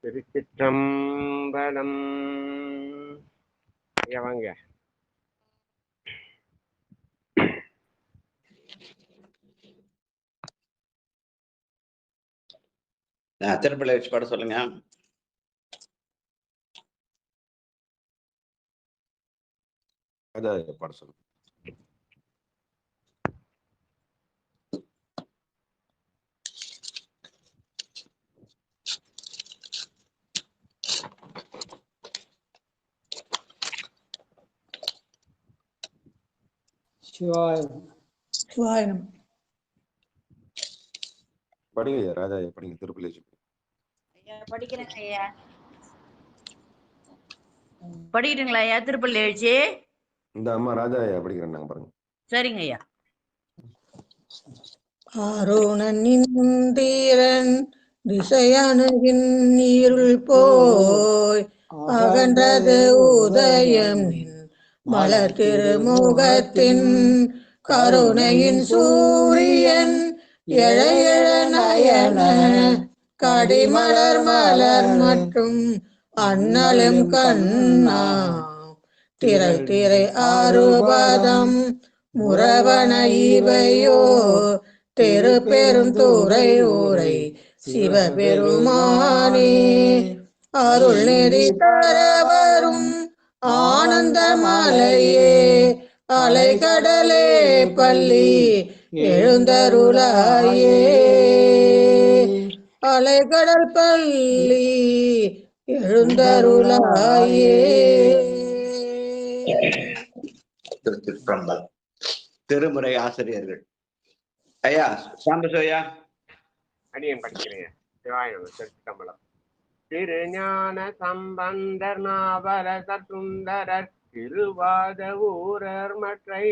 திருச்சிற்றம்பலம். வாங்க. திருப்பிள்ளை வச்சு பாட சொல்லுங்க. பாட சொல்லுங்க. படிங்க ராஜா, படிங்க. திருப்பிள்ளை படிக்கிறேங்க ஐயா. படிக்கிட்டுங்களா ஐயா? திருப்பள்ளி எழுச்சி இந்த அம்மா ராஜா ஐயா படிக்கிறேன் பாருங்க. சரிங்க ஐயா. ஆரோணீரன் திசையணுகின் நீருள் போய் அகன்றது உதயம் மலர் திருமுகத்தின் கருணையின் சூரியன் எழையழ நயன கடிமலர் மலர் மற்றும் அண்ணலும் கண்ணா திரை திரை ஆறுபதம் முரவன இவையோ தெரு பெரும் துறை ஊரை சிவபெருமானே அருள் நெறி தரவரும் ஆனந்த மலையே அலைகடலே பள்ளி எழுந்தருளாயே அலைகடல் பள்ளி எழுந்தருளாயே. திருச்சிற்றம்பலம். திருமுறை ஆசிரியர்கள் ஐயா சாம்பசோயா. அடியன் படிக்கிறேன். சிவாயம். திருச்சிற்றம்பலம். திருஞான சம்பந்தர் நாவரச சுந்தரர் திருவாத ஊரர் மற்றை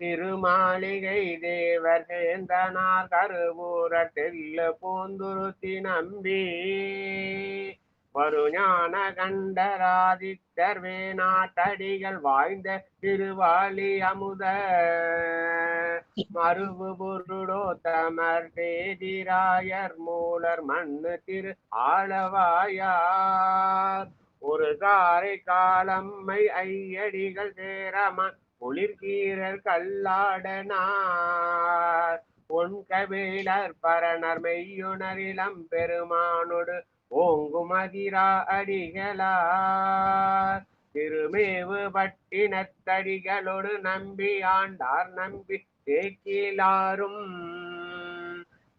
திருமாளிகை தேவர் சேந்தனார் கருவூரர் தெல்ல போந்துருத்தி நம்பி வருஞான கண்டராதித்தர் வேணாட்டடிகள் வாய்ந்த திருவாலி அமுத மருவு பொருடோ தமர் தேதிராயர் மூலர் மண்ணு திரு ஆளவாயார் ஒரு காரை காலம்மை ஐயடிகள் சேரமன் குளிர்கீரர் கல்லாடனார் பொன் கபிலர் பரணர் மெய்யுணரிலம் பெருமானோடு ஓங்கும் அதிரா அடிகளார் திருமேவு பட்டினத்தடிகளோடு நம்பி ஆண்டார் நம்பி தேக்கிலாரும்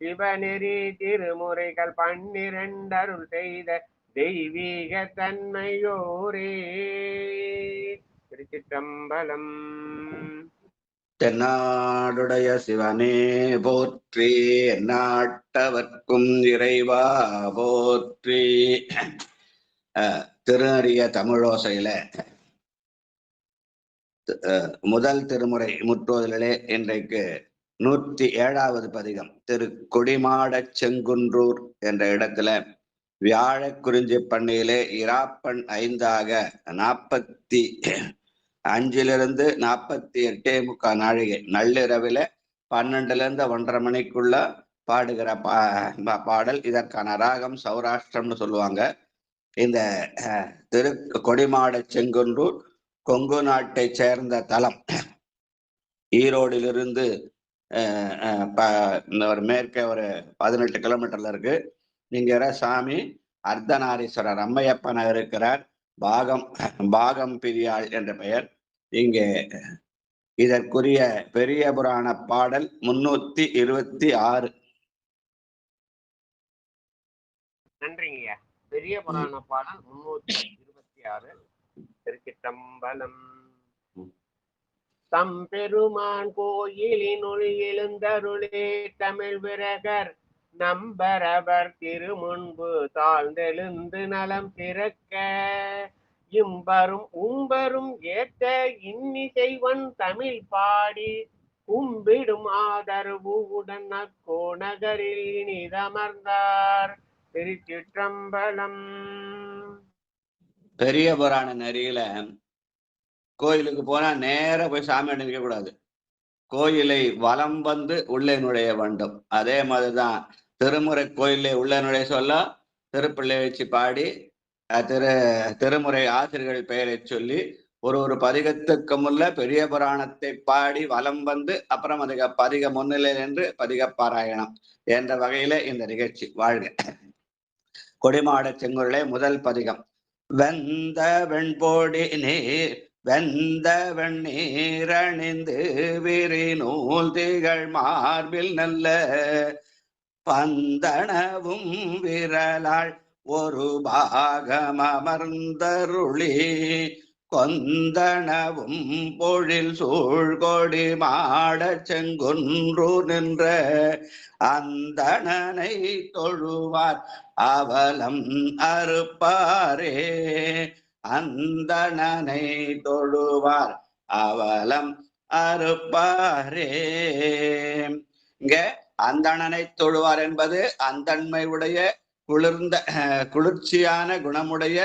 சிவநெறி திருமுறைகள் 12 அருள் செய்த தெய்வீக தன்மையோரே. திருச்சிற்றம்பலம். தென்னாடுடைய சிவனே போற்றி, எந்நாட்டவர்க்கும் இறைவா போற்றி. திருநறிய தமிழோசையில முதல் திருமுறை முற்றோதலே இன்றைக்கு 107வது பதிகம். திரு கொடிமாடச் செங்குன்றூர் என்ற இடத்துல வியாழ குறிஞ்சி பண்ணையிலே இராப்பண் 5ஆக 45 48 நாழிகை நள்ளிரவில 12 to 1:30 மணிக்குள்ள பாடுகிற பாடல். இதற்கான ராகம் சௌராஷ்டிரம்னு சொல்லுவாங்க. இந்த திரு கொடிமாட செங்குன்றூர் கொங்கு நாட்டை சேர்ந்த தலம். ஈரோடிலிருந்து மேற்கே ஒரு 18 கிலோமீட்டர்ல இருக்கு. இங்க சாமி அர்த்தநாரீஸ்வரர் அம்மையப்பனாக இருக்கிறார். பாகம் பிரியாள் என்ற பெயர். இங்கே இதற்குரிய பெரிய புராண பாடல் 326. நன்றிங்கய்யா. பெரிய புராண பாடல் 326. திருச்சிற்றம்பலம். தம்பெருமான் கோயிலினுள் எழுந்தருளே தமிழ் விரகர் நம்பரவர் திருமுன்பு தாழ்ந்தெழுந்து நலம் பிறக்க இம்பரும் உம்பரும் ஏத்த இன்னிசைவன் தமிழ் பாடி கும்பிடும் ஆதரவு உடன் அக்கோநகரில் இனிதமர்ந்தார். திருச்சிற்றம்பலம். பெரிய புராண நெறியில கோயிலுக்கு போனா நேர போய் சாமி நிற்க கூடாது. கோயிலை வலம் வந்து உள்ளே நுழைய வேண்டும். அதே மாதிரிதான் திருமுறை கோயிலே உள்ளே நுழைய சொல்ல திருப்பிள்ளை எழுச்சி பாடி திருமுறை ஆசிரியர்கள் பெயரை சொல்லி ஒரு பதிகத்துக்கு முல்ல பெரிய புராணத்தை பாடி வலம் வந்து அப்புறம் பதிக முன்னிலை என்று பதிக பாராயணம் என்ற வகையில இந்த நிகழ்ச்சி வாழ்க. கொடிமாட செங்குருளே முதல் பதிகம். வெந்த வெண்பொடி நீர் வெந்த வெண்ணீரணிந்து விரிநூல் திகழ் மார்பில் நல்ல பந்தனவும் விரலாள் ஒரு பாகம் அமர்ந்தருளி கொந்தனவும் பொழில் சூழ்கொடி மாட செங்குன்று நின்ற அந்தணனை தொழுவார் அவலம் அறுப்பாரே. அந்தணனை தொழுவார் அவலம் அறுப்பாரே. இங்க அந்தணனை தொழுவார் என்பது அந்தன்மை உடைய குளிர்ச்சியான குணமுடைய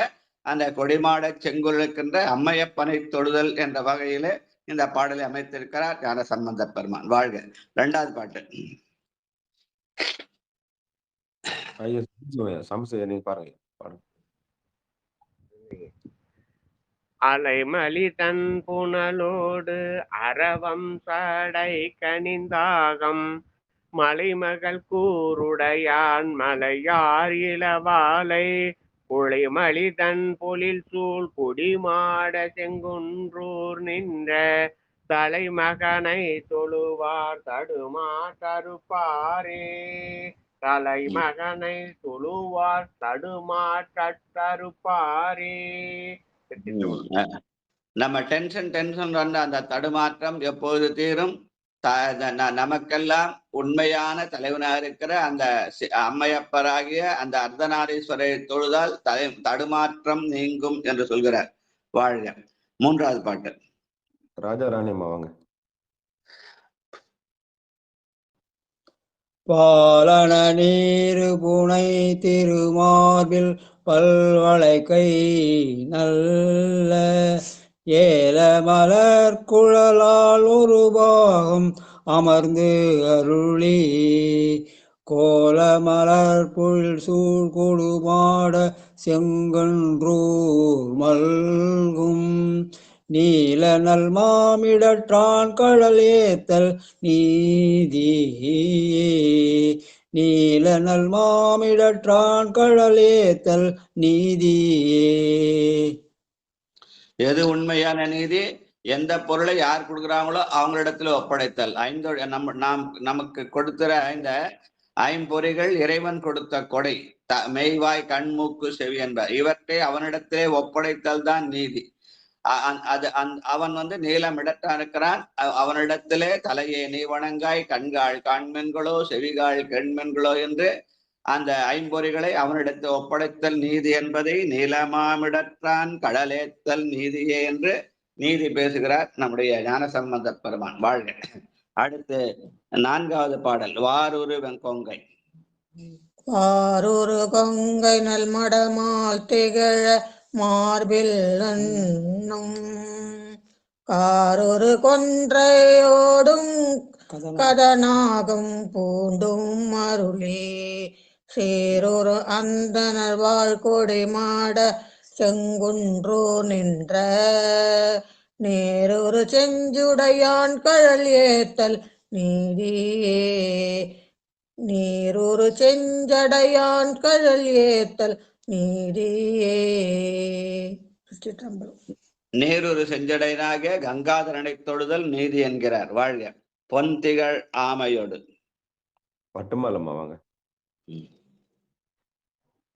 அந்த கொடிமாட செங்குருளுக்கின்ற அம்மையப்பனை தொழுதல் என்ற வகையில இந்த பாடலை அமைத்திருக்கிறார் ஞான சம்பந்த பெருமான். வாழ்க. இரண்டாவது பாட்டு. நீங்க பாருங்க. அலைமலி தன் புனலோடு அரவம் சடை கனிந்தாகம் மலைமகள் கூருடையான் மலையார் இளவாலை குளைமலி தன் பொழில் சூழ் குடிமாட செங்குன்றூர் நின்ற தலைமகனை தொழுவார் தடுமா தருப்பாரே. தலைமகனை தொழுவார் தடுமா தருப்பாரே. நம்ம டென்ஷன் வந்த அந்த தடுமாற்றம் எப்போது தீரும்? நமக்கெல்லாம் உண்மையான தலைவனாக இருக்கிற அந்த அம்மையப்பராகிய அந்த அர்த்தநாரீஸ்வரை தொழுதால் தடுமாற்றம் நீங்கும் என்று சொல்கிறார். வாழ்க. மூன்றாவது பாட்டு. ராஜா ராணி அம்மா வாங்க. பாலன நீரு புனை திருமார்பில் பல்வளை கை நல்ல ஏல மலர் குழலால் ஒரு பாகம் அமர்ந்து அருளி கோல மலர் பொழில் சூழ் கொடுமாட செங்கன்றூர் மல்கும் நீல நல் மாமிடற்றான் கடல் ஏத்தல் நீதியே. நீல நல் மாமிடற்றான் கடல் ஏத்தல் நீதியே. எது உண்மையான நீதி? எந்த பொருளை யார் கொடுக்குறாங்களோ அவங்களிடத்துல ஒப்படைத்தல். நமக்கு கொடுக்கிற இந்த ஐம்பொறிகள் இறைவன் கொடுத்த கொடை. மெய்வாய் கண் மூக்கு செவி என்பார். இவற்றை அவனிடத்திலே ஒப்படைத்தல் தான் நீதி. அவன் நீளமிடத்தான் இருக்கிறான். அவனிடத்திலே தலையை நீ வணங்காய், கண்காள் காண்மென்களோ செவிகாள் கெண்மென்களோ என்று அந்த ஐம்பொறிகளை அவனிடத்து ஒப்படைத்தல் நீதி என்பதை நீலமாமிடத்தான் கடலேத்தல் நீதியே என்று நீதி பேசுகிறார் நம்முடைய ஞானசம்பந்த பெருமான். வாழ்க. அடுத்து நான்காவது பாடல். வாரூரு வெங்கொங்கை. வாரூரு கொங்கை நல்மடமால் திகழ மார்பில் காரொரு கொன்றையோடும் கதனாகும் பூண்டும் அருளே சேரொரு அந்தனர் வாழ்கொடி மாட செங்குன்றோ நின்ற நேரொரு செஞ்சுடையான் கழல் ஏத்தல் நீதியே. நீரொரு செஞ்சடையான் கழல் ஏத்தல் நீதியே. நீரொரு செஞ்சடையனாக கங்காதரனை தொழுதல் நீதி என்கிறார். வாழ்க. பொன் திகழ் ஆமையோடு. பட்டுமாலம்மா வாங்க.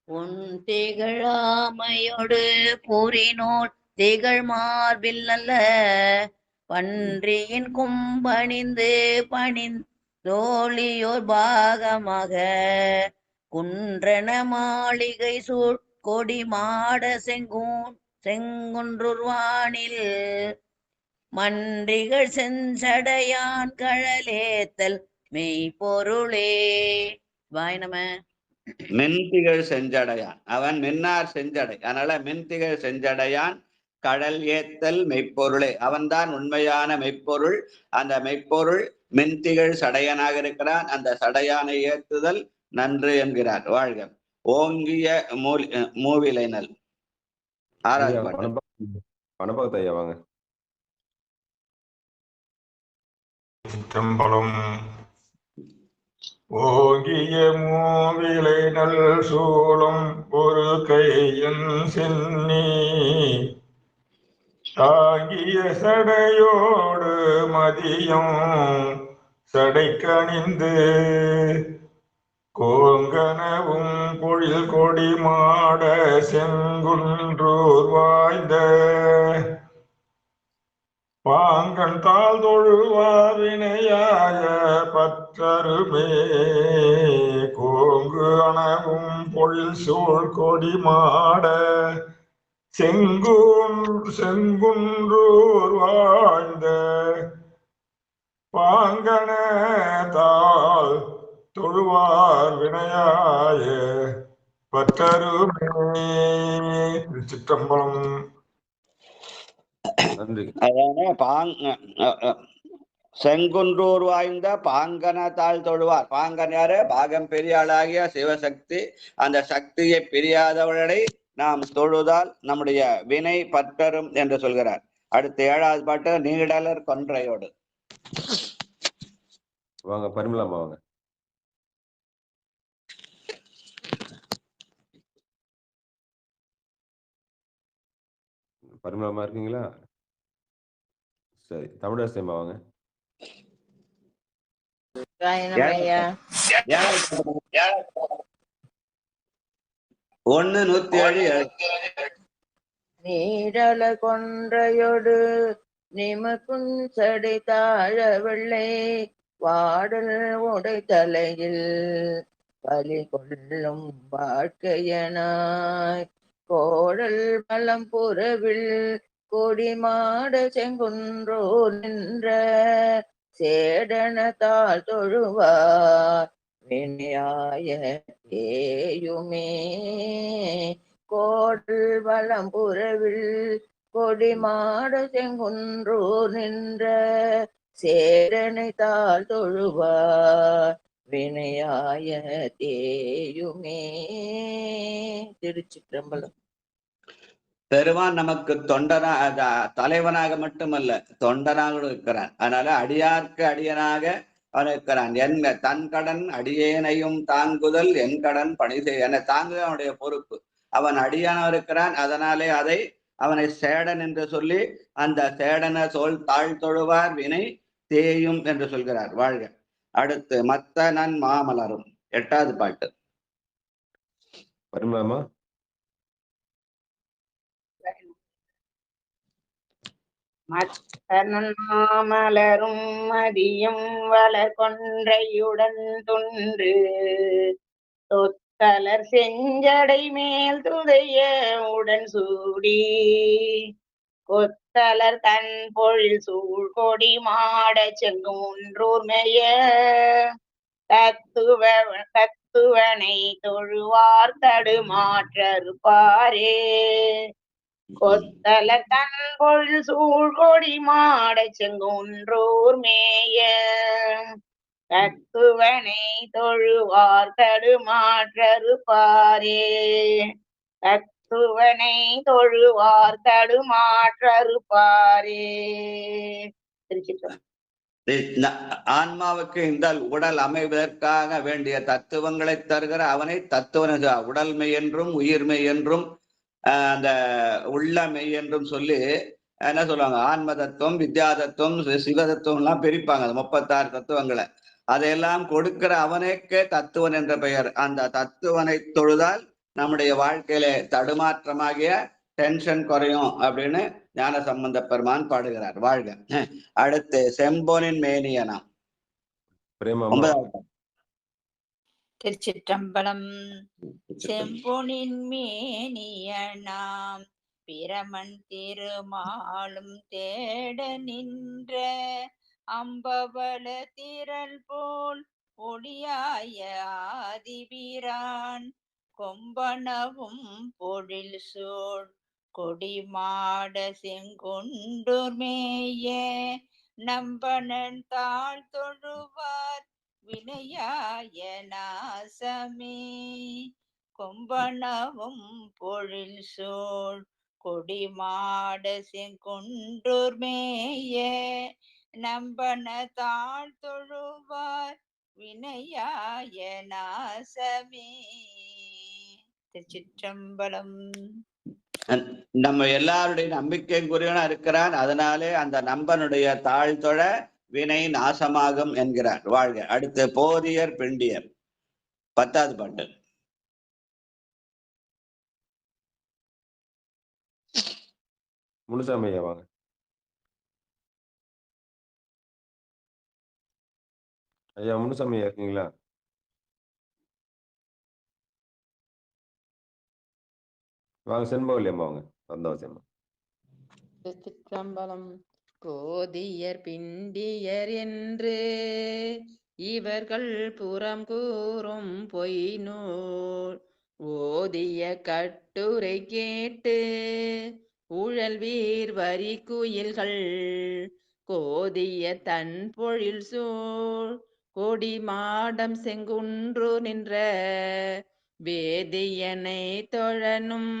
பொன் திகழாமையோடு பூரினோர் திகழ் மார்பில் நல்ல பன்றியின் கும்பணிந்து பணிந்தோழியோர் பாகமாக குன்றன மாளிகை சூழ் கொடி மாட செங்குன்றுவானில் மன்றிகள் செஞ்சடையான் கழலேத்தல் மெய்ப்பொருளே. வாய்நம. மென்திகழ் செஞ்சடையான், அவன் மின்னார் செஞ்சடை. அதனால மென்திகழ் செஞ்சடையான் கடல் ஏத்தல் மெய்ப்பொருளே. அவன்தான் உண்மையான மெய்ப்பொருள். அந்த மெய்ப்பொருள் மென்திகழ் சடையனாக இருக்கிறான். அந்த சடையானை ஏத்துதல் நன்று என்கிறார். வாழ்க. ஓங்கிய மூவிலைனல். ஆறாவது ஐயா பாட்டு. பணபகத் ஐயா வாங்க. சிற்றம்பலம். ஓங்கிய மூவிலை நல் சூலம் ஒரு கையின் சென்னி தாங்கிய சடையோடு மதியம் சடைக்கணிந்து கோங்கனவும் பொழில் கொடி மாட செங்குன்றூர் வாய்ந்த பாங்கன் தாள் தொழுவார் வினையாய பற்றருமே கோங்கு அணவும் பொழில் சூழ் கொடி மாட செங்குன்றூர் வாழ்ந்த பாங்கன தாள் தொழுவார் வினையாய பற்றருமே. திருச்சிற்றம்பலம். நன்றி. செங்குன்றூர் வாய்ந்த பாங்கனத்தால் தொழுவார். பாங்கன் யாரு? பாகம் பெரியாளாகிய சிவசக்தி. அந்த சக்தியை பிரியாதவர்களை நாம் தொழுதால் நம்முடைய வினை பற்றரும் என்று சொல்கிறார். அடுத்து ஏழாவது பாட்டு நீடலர் கொன்றையோடு. வாங்க பரிமளாமா வாங்க. பரிமளாமா இருக்கீங்களா? சரி, தமிழரசியம்மா வாங்க. 1:107. நீடல கொன்றையொடு நிமக்குன் சடை தாழ வெள்ளை வாடல் உடை தலையில் பலி கொள்ளும் வாழ்க்கையனாய் கோடல் பலம் புறவில் கொடிமாட செங்குன்றோர் நின்ற சேடனத்தால் தொழுவார் வினையாய ஏயுமே கோடல் வளம் புறவில் கொடிமாட செங்குன்றோர் நின்ற சேரனை தாள் தொழுவார் வினையாய தேயுமே. திருச்சிற்றம்பலம். பெருமான் நமக்கு தலைவனாக மட்டுமல்ல தொண்டனாக இருக்கிறான். அதனால அடியார்க்கு அடியனாக அவன் இருக்கிறான். தன் கடன் அடியேனையும் தாங்குதல் என் கடன் பணி செய்ய தாங்குதல் அவனுடைய பொறுப்பு. அவன் அடியானாக இருக்கிறான். அதனாலே அவனை சேடன் என்று சொல்லி அந்த சேடன தாழ் தொழுவார் வினை தேயும் என்று சொல்கிறார். வாழ்க. அடுத்து மத்த நன் மாமலரும். 8வது பாட்டு. பரிமளாமா. மத்தனன் மாமலரும் மதியம் வளர் கொன்றையுடன் தொன்று தொத்தலர் செஞ்சடை மேல் துதைய உடன் சூடி கொத்தலர் தன் பொழில் சூழ் கொடி மாட செங்குன்றூர் மேய தத்துவனை தொழுவார் தடுமாற்றறுப்பாரே கொத்தலர் தன் பொழில் சூழ் கொடி மாட செங்குன்றூர் மேய தத்துவனை தொழுவார் தடுமாற்றறுப்பாரே தத்துவனை தொழுவார் தடுமாற்றறுப்பாரே. ஆன்மாவுக்கு இந்த உடல் அமைவதற்காக வேண்டிய தத்துவங்களை தருகிற அவனை தத்துவன உடல்மை என்றும் உயிர்மை என்றும் அந்த உள்ளமை என்றும் சொல்லி என்ன சொல்லுவாங்க, ஆன்ம தத்துவம், வித்யா தத்துவம், சிவ தத்துவம் எல்லாம் பிரிப்பாங்க. 36 தத்துவங்களை அதையெல்லாம் கொடுக்கிற அவனுக்கே தத்துவன் என்ற பெயர். அந்த தத்துவனை தொழுதால் நம்முடைய வாழ்க்கையில தடுமாற்றமாகிய டென்ஷன் குறையும் அப்படின்னு ஞான சம்பந்த பெருமான் பாடுகிறார். வாழ்க. அடுத்து செம்பொனின் மேனியனா. 9வது. திருச்சிற்றம்பலம். செம்பொனின் மேனியனாம் பிரமன் திருமாலும் தேட நின்ற அம்பவள திரள் போல் ஒளியாய ஆதிபிரான் கொம்பனவும் பொழில் சூழ் கொடிமாட செங்குன்றூர் மேய நம்பனன் தாழ் தொழுவார் வினையாய நாசமே கொம்பனவும் பொழில் சூழ் கொடிமாட செங்குன்றூர் மேய நம்பன தாழ் தொழுவார் வினையாய நாசமே. திருச்சிற்றம்பலம். நம்ம எல்லாருடைய நம்பிக்கைக்குரியவனா இருக்கிறான். அதனாலே அந்த நம்பனுடைய தாழ்தொழ வினை நாசமாகும் என்கிறார். வாழ்க. அடுத்து போதியர் பிண்டியர் 10வது பாட்டு. முனுசாமி ஐயா வாங்க. ஐயா முனுசாமி ஐயா இருக்கீங்களா? வாங்க. செண்பகவல்லி அம்மா வாங்க. வந்தவசியம்மா. திருச்சிற்றம்பலம். போதியர் பிண்டியர் என்று இவர்கள் புறம் கூறும் பொய் நூல் ஓதிய கட்டுரை கேட்டு உழல்வீர் வரி குயில்கள் கோதிய தன் பொழில் சூழ் கொடி மாடம் செங்குன்று நின்ற வேதியனை தொழனும்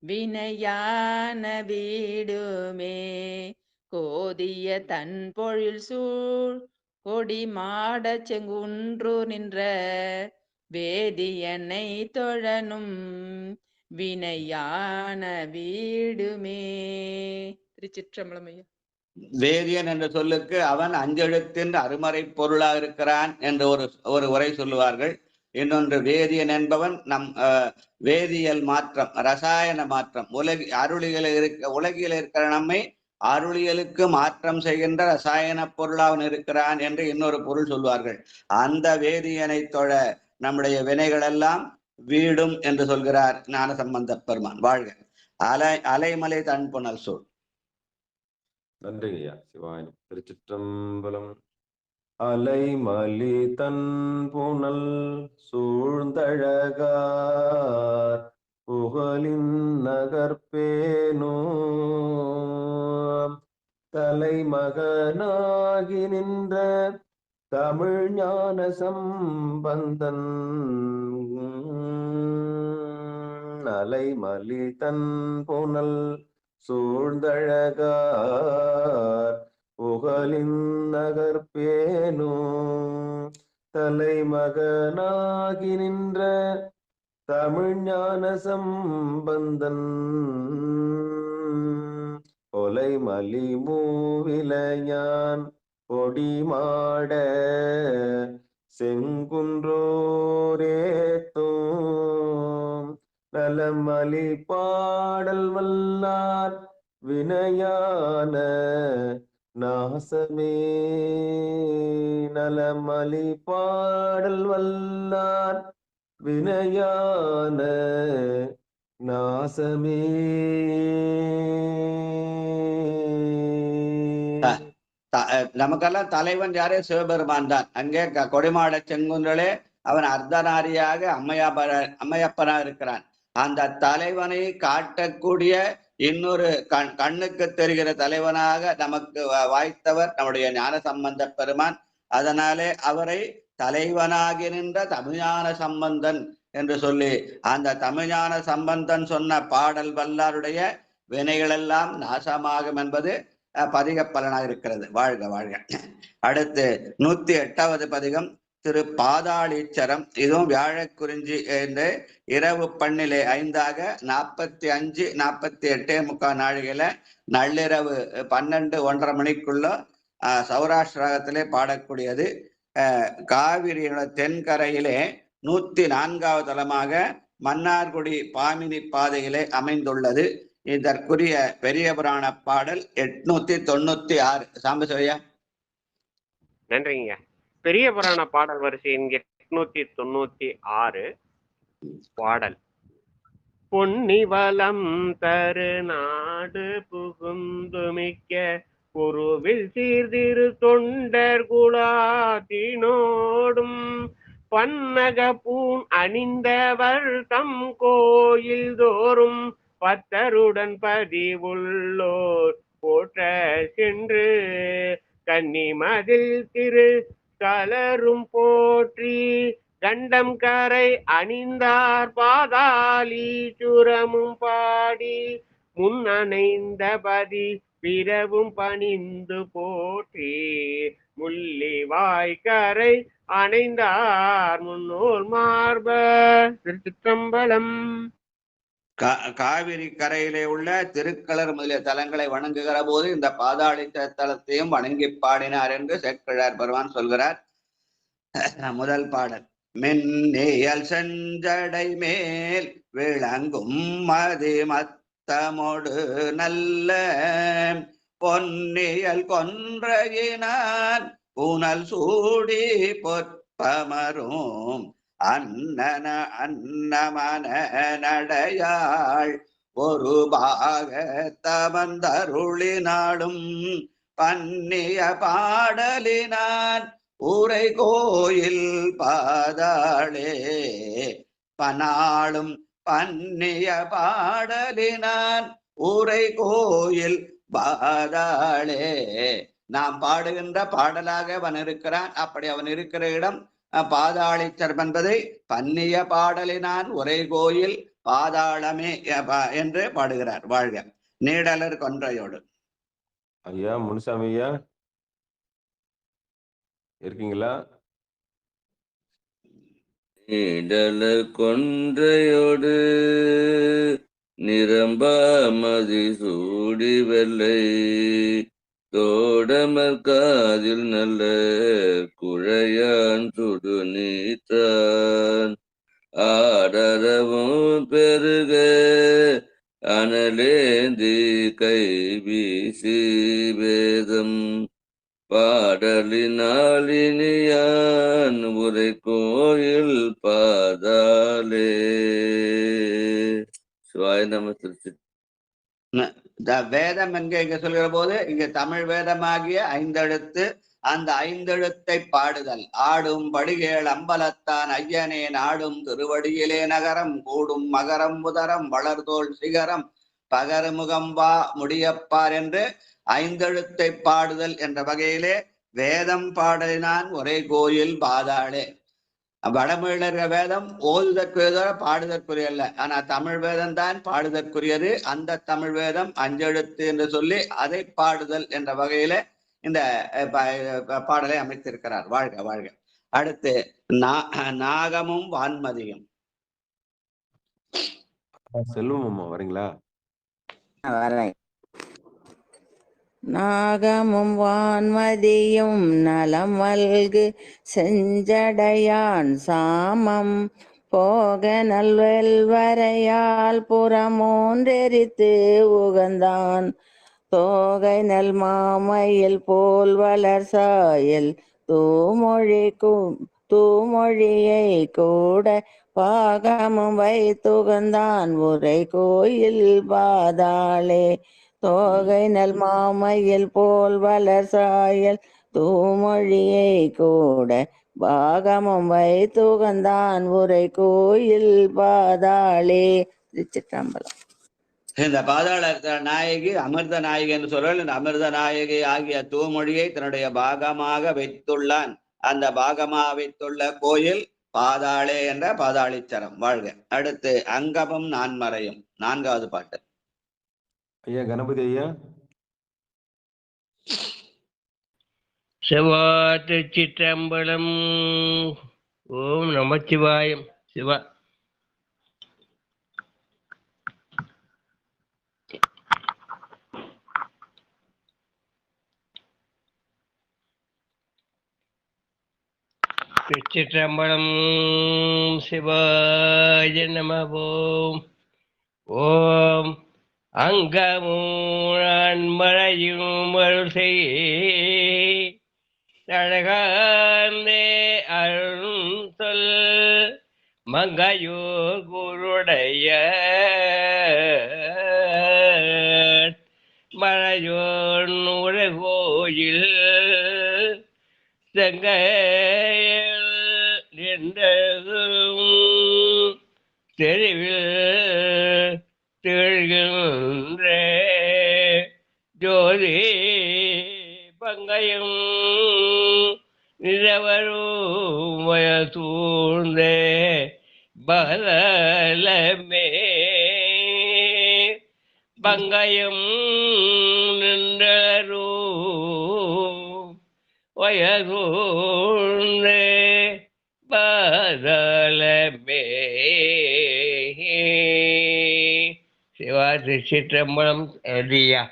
வினையான வீடுமே. கோதிய தன் பொழில் சூழ் கொடி மாட செங்குன்று நின்ற வேதியனை தொழனும் வினையான வீடுமே. திருச்சிற்றம்பலம் ஐயா. வேதியன் என்ற சொல்லுக்கு அவன் அஞ்செழுத்தின் அருமறை பொருளாக இருக்கிறான் என்று ஒரு உரை சொல்லுவார்கள். இன்னொன்று, வேதியன் என்பவன் நம் வேதியியல் மாற்றம், ரசாயன மாற்றம், உலகில் இருக்கிற நம்மை அருளியலுக்கு மாற்றம் செய்கின்ற ரசாயன பொருளாக இருக்கிறான் என்று இன்னொரு பொருள் சொல்வார்கள். அந்த வேதியனை தொழ நம்முடைய வினைகள் எல்லாம் வீடும் என்று சொல்கிறார் ஞானசம்பந்த பெருமான். வாழ்க. அலைமலை தன்புணல் சூழ். நன்றிங்க ஐயா. சிவாயனம். திருச்சிற்றம்பலம். அலைமலி தன் புனல் சூழ்ந்தழகார் புகழின் நகர்பேனோ தலைமகனாகி நின்ற தமிழ் ஞான சம்பந்தன் அலைமலி தன் புனல் சூழ்ந்தழகார் புகழின் நகர்பேனோ தலைமகனாகி நின்ற தமிழ் ஞான சம்பந்தன் ஒலைமலி மூவிலையான் கொடிமாட செங்குன்றோரேத்தோம் நலமலி பாடல் வல்லார் வினையான நாசமே. நலமலி பாடல் வல்லார் வினையான நாசமே. நமக்கெல்லாம் தலைவன் யாரே? சிவபெருமான் தான். அங்கே கொடிமாட செங்குன்றலே அவன் அர்த்தநாரியாக அம்மையப்பனா இருக்கிறான். அந்த தலைவனை காட்டக்கூடிய இன்னொரு கண்ணுக்கு தெரிகிற தலைவனாக நமக்கு வாய்த்தவர் நம்முடைய ஞான சம்பந்த பெருமான். அதனாலே அவரை தலைவனாகி நின்ற தமிழ்ஞான சம்பந்தன் என்று சொல்லி அந்த தமிழ்ஞான சம்பந்தன் சொன்ன பாடல் வல்லாருடைய வினைகளெல்லாம் நாசமாகும் என்பது பதிக பலனாக இருக்கிறது. வாழ்க வாழ்க. அடுத்து 108வது பதிகம் திரு பாதாளீச்சரம். இதுவும் வியாழக்குறிஞ்சி என்று இரவு பண்ணிலே 5ஆக 45, 48 முக்கால் நாழிகையில நள்ளிரவு 12, 1:30 மணிக்குள்ள சௌராஷ்டிராகத்திலே பாடக்கூடியது. காவிரியோட தென்கரையிலே 104வது தலமாக மன்னார்குடி பாமினி பாதையிலே அமைந்துள்ளது. இதற்குரிய பெரிய புராண பாடல் 896. சாம்பசிவையா. நன்றிங்க. பெரிய புராண பாடல் வரிசை 896 பாடல். பொன்னிவலம் தரு நாடு புகுந்துமிக்க குருவில் சீர்திரு தொண்டர் குலாத்தினோடும் பன்னக பூன் அணிந்தவர் தம் கோயில் தோறும் பத்தருடன் பதிவுள்ளோர் போற்ற சென்று கன்னிமதில் திரு கலரும் போற்றி கண்டம் கரை அணிந்தார் பாதாளீச்சுரமும் பாடி முன்னணைந்த பதி பிறவும் பணிந்து போற்றி முள்ளி வாய்க்கரை அணைந்தார் முன்னோர் மார்ப. திருச்சிற்றம்பலம். காவிரி கரையிலே உள்ள திருக்களர் முதலிய தலங்களை வணங்குகிற போது இந்த பாதாளி தலத்தையும் வணங்கி பாடினார் என்று சேக்கிழார் பெருமான் சொல்கிறார். முதல் பாடல். மென்னியல் செஞ்சடை மேல் விளங்கும் மதி மத்தமொடு நல்ல பொன்னியல் கொன்றையினான் புனல் சூடி பொற்பமரும் அன்னமன நடையாள் ஒரு பாகத்தமந்தருளினாடும் பன்னிய பாடலினான் உரை கோயில் பாதாளே பனாளும் பன்னிய பாடலினான் உரை கோயில் பாதாளே. நாம் பாடுகின்ற பாடலாக அவன் இருக்கிறான். அப்படி அவன் இருக்கிற இடம் பாதாளீச்சரம் என்பதை பன்னிய பாடலினான் உரை கோயில் பாதாளமே என்று பாடுகிறார். வாழ்க. நீடலர் கொன்றையோடு. ஐயா முனுசாமி ஐயா இருக்கீங்களா? நீடலர் கொன்றையோடு நிரம்ப மதி சூடி வெள்ளை தோடமர் காதில் நல்ல குழையான் சுடு நீத்தான் ஆடரவும் பெருக அனலேந்தி கை வீசி வேதம் பாடலினாலினியான் உரை கோயில் பாதாளே. சிவாய நம. திருச்சி. வேதம் என்க இங்க சொல்கிற போது இங்க தமிழ் வேதமாகிய ஐந்தெழுத்து, அந்த ஐந்தெழுத்தை பாடுதல். ஆடும் படிகேள் அம்பலத்தான் ஐயனே நாடும் திருவடியிலே நகரம் கூடும் மகரம் முதரம் வளர்தோள் சிகரம் பகரமுகம் வா முடியப்பார் என்று ஐந்தெழுத்தை பாடுதல் என்ற வகையிலே வேதம் பாடலினான் ஒரே கோயில் பாதாளே. வடமொழியில வேதம் ஓதுதற்குரியதோ பாடுதற்குரிய அல்ல. ஆனா தமிழ் வேதம் தான் பாடுதற்குரியது. அந்த தமிழ் வேதம் அஞ்செழுத்து என்று சொல்லி அதை பாடுதல் என்ற வகையில இந்த பாடலை அமைத்திருக்கிறார். வாழ்க வாழ்க. அடுத்து நாகமும் வான்மதியும். செல்வம் அம்மா வரீங்களா? வரேன். நாகமும் வான்மதியும் நலம் வல்கு செஞ்சடையான் சாமம் போக நல்வெல்வரையால் புறமூன்றெரித்து உகந்தான் தோகை நல் மாமையில் போல் வளர் சாயல் தூமொழியை கூட பாகமும் வைத்துகந்தான் உரை கோயில் பாதாளே. தோகை நல் மாமையில் போல் வளர் சாயல் தூமொழியை கூட பாகமும் வைத்துகந்தான் உரை கோயில் பாதாளே. திருச்சிற்றம்பலம். இந்த பாதாள நாயகி அமிர்த நாயகி என்று சொல்றாள். இந்த அமிர்த நாயகி ஆகிய தூமொழியை தன்னுடைய பாகமாக வைத்துள்ளான். அந்த பாகமாக வைத்துள்ள கோயில் பாதாளே என்ற பாதாளீச்சரம். வாழ்க. அடுத்து அங்கமும் நான்மறையும். நான்காவது பாட்டு. ஐயா கணபதி ஐயா. சிவா. திருச்சிற்றம்பலம். ஓம் நமச்சிவாயம். சிவா. திருச்சிற்றம்பலம். சிவாய நம. ஓம் ஓம் அங்கமும் மழையும் அருள் செய்காந்தே அருள் சொல் மங்கையோர் குருடைய மழையோர் நூறு கோயில் செங்கையில் தெருவில் திகழ்கின்ற ஜோதி பங்கையும் நிலவரும் வயசூழ்ந்தே பலமே பங்கயம் நின்றரோ வயசூழ்ந்தே பதலமே. சிவா திருச்சிற்றம்பலம். ஐயா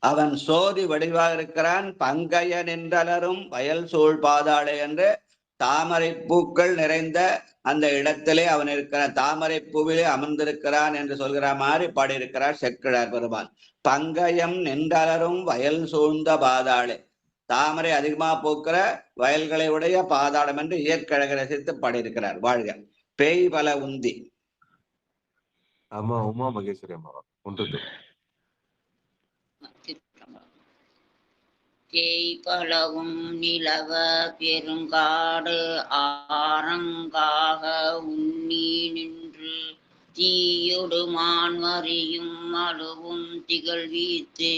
அவன் சோதி வடிவாக இருக்கிறான். பங்கைய நின்றலரும் வயல் சூழ் பாதாளே என்று தாமரை பூக்கள் நிறைந்த அந்த இடத்திலே அவன் இருக்கிறான். தாமரை பூவிலே அமர்ந்திருக்கிறான் என்று சொல்கிற மாதிரி பாடியிருக்கிறார் செக்கிழார் பெருமான். பங்கயம் நின்றலரும் வயல் சூழ்ந்த பாதாளே, தாமரை அதிகமா பூக்கிற வயல்களை உடைய பாதாளம் என்று இயற்கழக ரசித்து பாடியிருக்கிறார். வாழ்க. பேய் பல உந்தி. ஆமா, உமா மகேஸ்வரி அம்மா ஒன்று. தேய் பலவும் நிலவ பெருங்காடு ஆரங்காக உண்ணி நின்று தீயொடு மான்மறியும் அழுவும் திகழ் வீத்து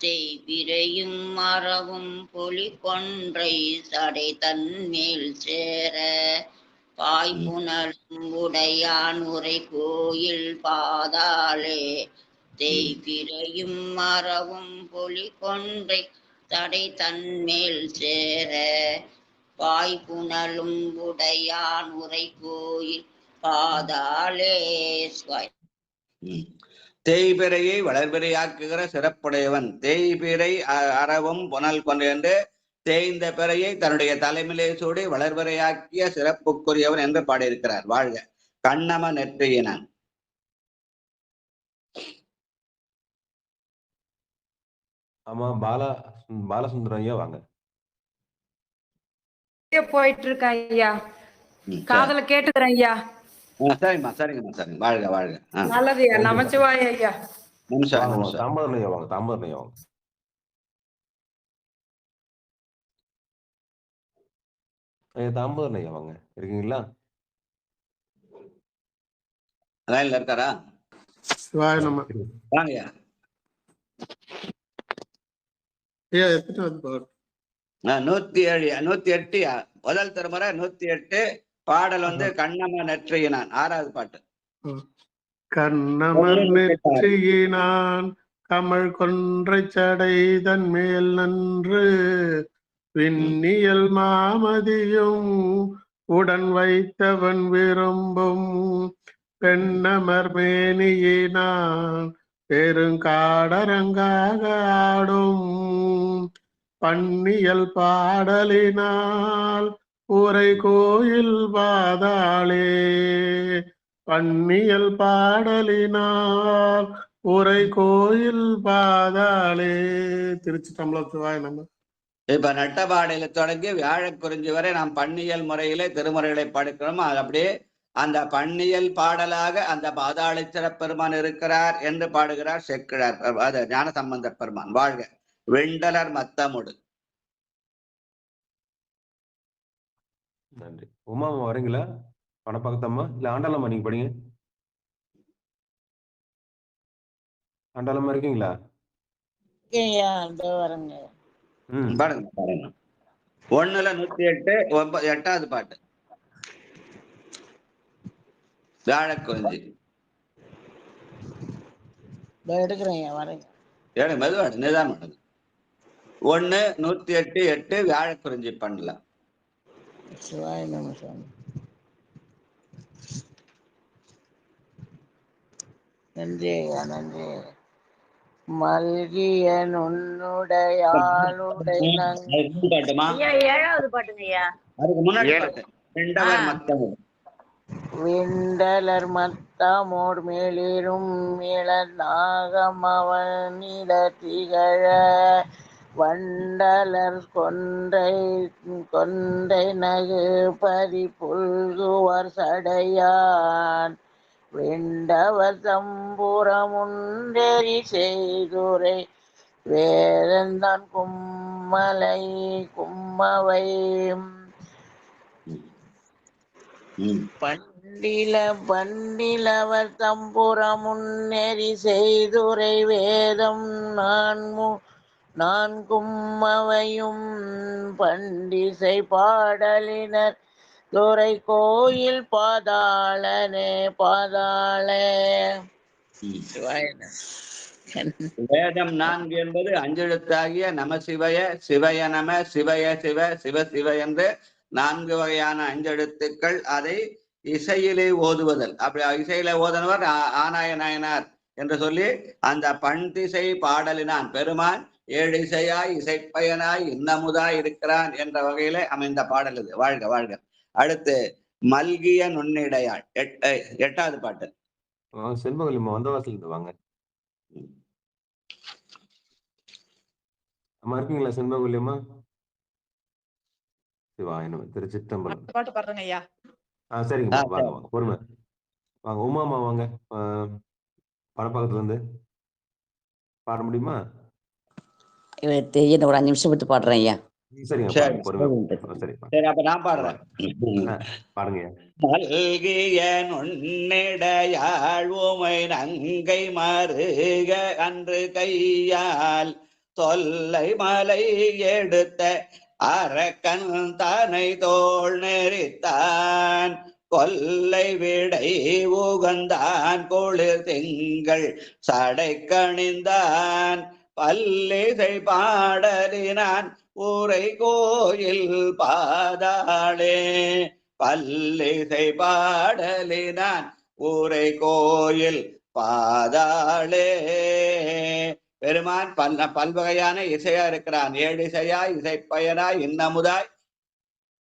தேய்பிரையும் மரவும் பொலி கொன்றை சடை தன்மேல் சேர பாய்புணலும் உடையான் உரை கோயில் பாதாளே தேய்பிரையும் மரவும் பொலி கொன்றை தடை தன்மேல் சேர பாய்புணலும் உடையான் உரை கோயில் பாதாளே. தேய்பிரையை வளர்பிரையாக்குகிற சிறப்புடையவன். தேய்பிரை அறவும் புனல் கொண்டு என்று தேய்ந்த பிறையை தன்னுடைய தலைமையிலே சூடி வளர்பிரையாக்கிய சிறப்புக்குரியவன் என்று பாடியிருக்கிறார். வாழ்க. கண்ணம நெற்றியினான். ஆமா, பாலசுந்தரம் ஐயா வாங்க. போயிட்டு இருக்கேன் ஐயா, காதல கேட்டுக்கிறேன் ஐயா. சரிம்மா, சரிங்கம்மா, சரிங்க. வாழ்க வாழ்க. நல்லது ஐயா. நமச்சிவாய ஐயா. தாமதன் ஐயா வாங்க. தாமதன் ஐயா வாங்க. தாமதன் ஐயா வாங்க. இருக்கீங்களா? லைன்ல இருக்காரா? வாங்கய்யா. 107 108 முதல் திருமுறை 108 பாடல் கண்ணம நெற்றியினான். 6வது பாட்டு. கண்ணமர் நெற்றியினான் கமழ் கொன்றை சடைதன் மேல் நன்று விண்ணியல் மாமதியும் உடன் வைத்தவன் விரும்பும் பெண்ணமர் மேனியினான் பெருங்காடரங்காக ஆடும் பன்னியல் பாடலினால் உரை கோயில் பாதாளே பன்னியல் பாடலினால் உரை கோயில் பாதாளே. திருச்சிற்றம்பலம். நம்ம இப்ப நட்டபாடையில தொடங்கி வியாழக்குறிஞ்சி வரை நாம் பன்னியல் முறையிலே திருமுறைகளை படிக்கிறோம். அது அப்படியே அந்த பன்னியல் பாடலாக அந்த பாதாளேஸ்வர பெருமான் இருக்கிறார் என்று பாடுகிறார் செக்கிழார், அது ஞான சம்பந்த பெருமான். வாழ்க. வெண்டலர் மத்தமுடு. நன்றி. உமா வரீங்களா? பணப்பாக்கத்தம்மா இல்ல ஆண்டாளம்மா நீங்க படிங்க. ஆண்டாளம்மா இருக்கீங்களா? பாருங்க பாருங்க. 1ல 108 8வது பாட்டு வியாழக்குறிஞ்சி. மெதுவாடு நிதானம். 1 108 8 வியாழக்குறிஞ்சி பண்ணலாம். நன்றி நன்றி. மல்கிய நுண்ணுடையாளுடை 7வது பாட்டுங்கய்யா. அதுக்கு முன்னாடி பாட்டு வெண்டலர் மத்தமுடு. விண்டலர் மத்தமோர் மேலிரும் இளர் நாகமவனிட திகழ வண்டலர் கொன்றை நகு பதி புல்குவர் சடையான் வெண்டவர் சம்புறமுண்டெறி செய்துரை வேதந்தான் கும்மவை பண்டிலவர் தம்புற முன்னேறி செய்துரை வேதம் நான்கும் அவையும் பண்டிசை பாடலினர் துறை கோயில் பாதாளனே பாதாளே. வேதம் 4 என்பது அஞ்செழுத்தாகிய நம சிவய சிவய நம சிவய சிவ சிவ சிவ என்று 4 வகையான அஞ்செழுத்துக்கள். அதை இசையிலே ஓதுவதல். அப்படி இசையில ஓதனவர் ஆனாய நாயனார் என்று சொல்லி அந்த பண்டிசை பாடலினான் பெருமான் 7 இசையாய் இசைப்பயனாய் இன்னமுதாய் இருக்கிறான் என்ற வகையில அமைந்த பாடல் இது. வாழ்க வாழ்க. அடுத்து மல்கிய நுண்ணிடையாள் 8வது பாட்டு. செண்பகலிம்மா வந்த வாசல் வாங்க. அம்மா இருக்கீங்களா செண்பகலிம்மா? சிவாயனம் திருச்சிற்றம்பலம். பாட்டு பாடுறேங்க ஐயா. சரிங்கம்மா வாங்க வாங்க பொறுமை வாங்க. உமாமா வாங்க பணப்பக்கத்துல இருந்து பாட முடியுமா? தெரியல, ஒரு 5 நிமிஷம் விட்டு பாடுறேன் ஐயா. சரிங்க பொறுமை. சரி அப்ப நான் பாடுறேன். பாடுங்க. மல்கிய நுண்ணிடையாள் உமை நங்கை மருக அன்று கையால் தொல்லை மலை எடுத்த அரக்கன் தனை தோள் நெறித்தான் கொல்லை விடை உகந்தான் குளிர் திங்கள் சடை கணிந்தான் பல்லிசை பாடலினான் ஊரை கோயில் பாதாளே பல்லிசை பாடலினான் ஊரை கோயில் பாதாளே. பெருமான் பல்வகையான இசையா இருக்கிறான். 7 இசையாய் இசைப்பயனாய் இன்னமுதாய்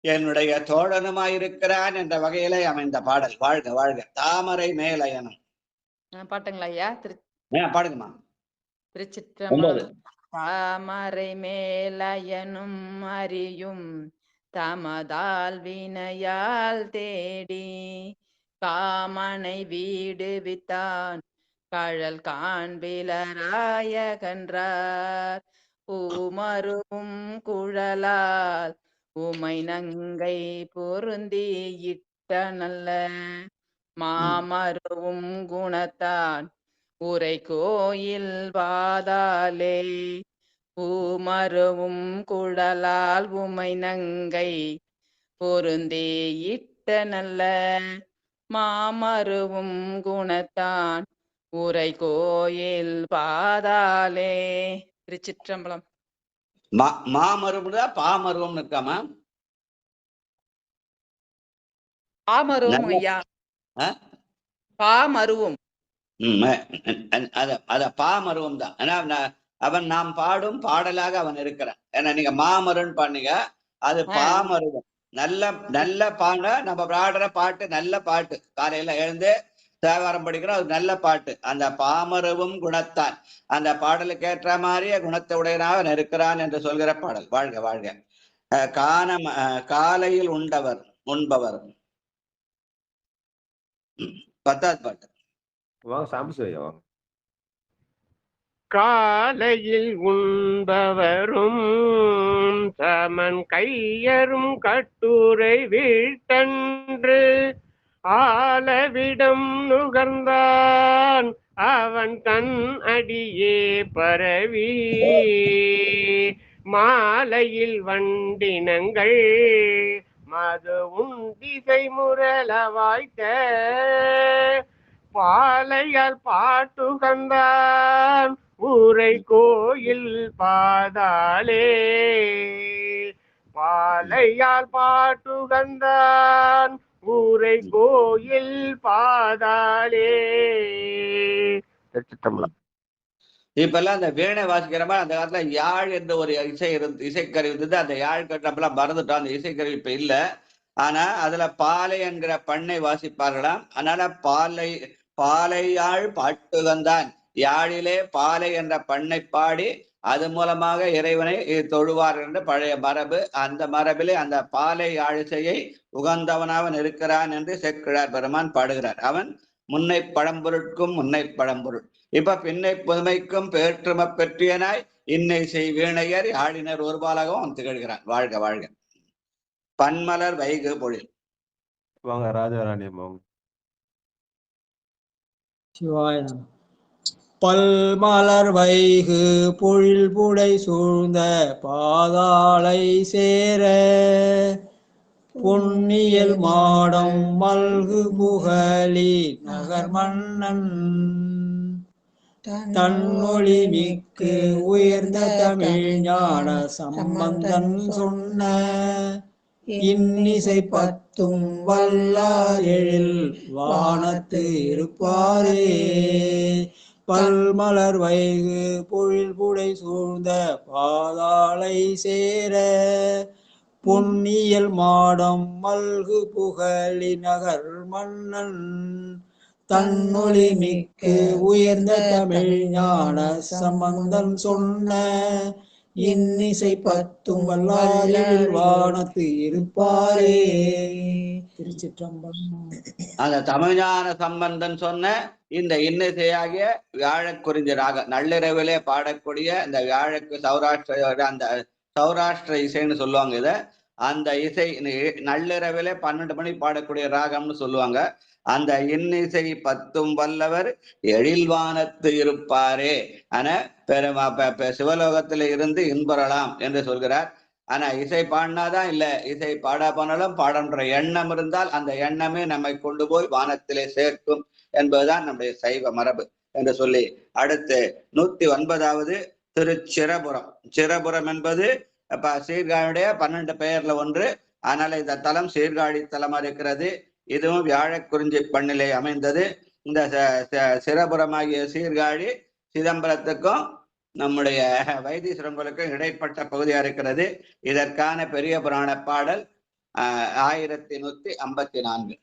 என்னுடைய தோழனுமாய் இருக்கிறான் என்ற வகையிலே அமைந்த பாடல். வாழ்க வாழ்க. தாமரை மேலயனம் பாட்டுங்களா ஐயா? பாடுங்கம்மா. திருச்சிற்றம்பலம். தாமரை மேலயனும் அறியும் தமதால் வினையால் தேடி காமனை வீடு வித்தான் கழல் காண்பிலராய கன்றார் பூமருவும் குழலால் உமை நங்கை பொருந்தி இட்ட நல்ல மாமருவும் குணத்தான் உரை கோயில் பாதாளே பூமருவும் குழலால் உமை நங்கை பொருந்தி இட்ட நல்ல மாமருவும் குணத்தான் உரை கோயில் பாதாளே. திருச்சிற்றம்பலம். மாமருவம் பாமருவம் இருக்காமா? பாமருவம் ஐயா. பாமருவம் அத பாமருவம் தான். அவன் நாம் பாடும் பாடலாக அவன் இருக்கிறான். ஏன்னா நீங்க மாமருன்னு பாடுங்க, அது பாமருவம். நல்ல நல்ல பாட நம்ம பாடுற பாட்டு நல்ல பாட்டு. காலையில எழுந்து தேவாரம் படிக்கிறோம், அது நல்ல பாட்டு. அந்த பாமருவும் குணத்தான் அந்த பாடலுக்கு ஏற்ற மாதிரியே குணத்தை உடையனாக அவன் இருக்கிறான் என்று சொல்கிற பாடல். வாழ்க வாழ்க. காலையில் உண்பவர் 10வது பாட்டு. காலையில் உண்பவரும் சமன் கையரும் கட்டுரை வீழ்த்தன்று ஆலவிடம் நுகர்ந்தான் அவன் தன் அடியே பரவி மாலையில் வண்டினங்கள் மதுவும் திசை முரள வாய்த்த பாலையால் பாட்டுகந்தான் ஊரை கோயில் பாதாளே பாலையால் பாட்டுகந்தான் ஊரை கோயில் பாதாளே. இப்பெல்லாம் அந்த வீணை வாசிக்கிற மாதிரி அந்த காலத்துல யாழ் என்ற ஒரு இசைக்கருவி இருந்தது. அந்த யாழ் கட்டப்பெல்லாம் மறந்துட்டோம், அந்த இசைக்கருவி இப்ப இல்ல. ஆனா அதுல பாலை என்கிற பண்ணை வாசிப்பார்களாம். அதனால பாலையாழ் பாட்டுகந்தான், யாழிலே பாலை என்ற பண்ணை பாடி அது மூலமாக இறைவனை தொழுவார் என்று பழைய மரபு. அந்த மரபிலே அந்த பாலை யாழிசையை உகந்தவனாவன் இருக்கிறான் என்று செக்கிழார் பெருமான் பாடுகிறார். அவன் முன்னை பழம்பொருட்கும் முன்னை பழம்பொருள். இப்ப பின்னை புதுமைக்கும் பேற்றும பெற்றியனாய் இன்னை செய் வீணையர் யாழினர் ஒருபாலாகவும் அவன் திகழ்கிறான். வாழ்க வாழ்க. பன்மலர் வைகு பொழில். வாங்க ராஜாராணி அம்மா. சிவாய பல்மலர் வைகு பொழில் புடை சூழ்ந்த பாதாளை சேர பொன்னியல் மாடம் மல்கு புகழி நகர் மன்னன் தன்னொளி மிக்கு உயர்ந்த தமிழ் ஞான சம்பந்தன் சொன்ன இன்னிசை பத்தும் வல்லார் எழில் வானத்து இருப்பாரே. பல்மலர் வைகு பொழில் புடை சூழ்ந்த பாதாளை சேர பொன்னியல் மாடம் மல்கு புகழி நகர் மன்னன் தன்னொளி மிக்கு உயர்ந்த தமிழ் ஞான சம்பந்தன் சொன்ன இன்னிசை பத்தும் வல்லாரில் வானத்து இருப்பாரே. திருச்சிற்றம்பலம். அந்த தமிழ்ஞான சம்பந்தன் சொன்ன இந்த இன்னிசையாகிய வியாழக்குறிஞ்சி ராக நள்ளிரவிலே பாடக்கூடிய இந்த வியாழக்கு அந்த சௌராஷ்டிர இசைன்னு சொல்லுவாங்க. இத அந்த இசை நள்ளிரவிலே 12 மணி பாடக்கூடிய ராகம்னு சொல்லுவாங்க. அந்த இன்னிசை பத்தும் வல்லவர் எழில்வானத்து இருப்பாரே. ஆனா சிவலோகத்தில இருந்து இன்புறலாம் என்று சொல்கிறார். ஆனா இசை பாடினாதான் இல்ல, இசை பாடா போனாலும் பாடன்ற எண்ணம் இருந்தால் அந்த எண்ணமே நம்மை கொண்டு போய் வானத்திலே சேர்க்கும் என்பதுதான் நம்முடைய சைவ மரபு என்று சொல்லி அடுத்து 109வது திருச்சிரபுரம். சிரபுரம் என்பது சீர்காழியுடைய 12 பெயர்ல ஒன்று. அதனால இந்த தலம் சீர்காழி தலமா இருக்கிறது. இதுவும் வியாழக்குறிஞ்சி பண்ணிலே அமைந்தது. இந்த சிரபுரமாகிய சீர்காழி சிதம்பரத்துக்கும் நம்முடைய வைத்தீஸ்வரங்களுக்கும் இடைப்பட்ட பகுதியா இருக்கிறது. இதற்கான பெரிய புராண பாடல் 1154.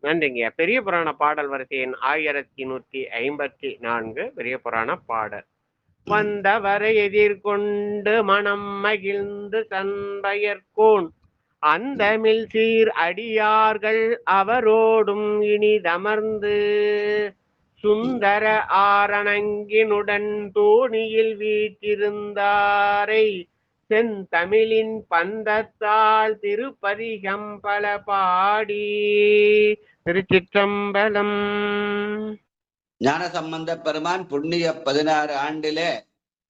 நன்றிங்க. பெரிய புராண பாடல் வரிசையின் 1154 பெரிய புராண பாடல். வந்தவரை எதிர்கொண்டு மனம் மகிழ்ந்து தன்பயர்கோன் அந்தமில் சீர் அடியார்கள் அவரோடும் இனிதமர்ந்து சுந்தர ஆரணங்கினுடன் தோணியில் வீற்றிருந்தாரை செந்தமிழின் பந்தத்தால் திருப்பதிகம் பல பாடி. திருச்சிற்றம்பலம். ஞானசம்பந்த பெருமான் புண்ணிய 16 ஆண்டிலே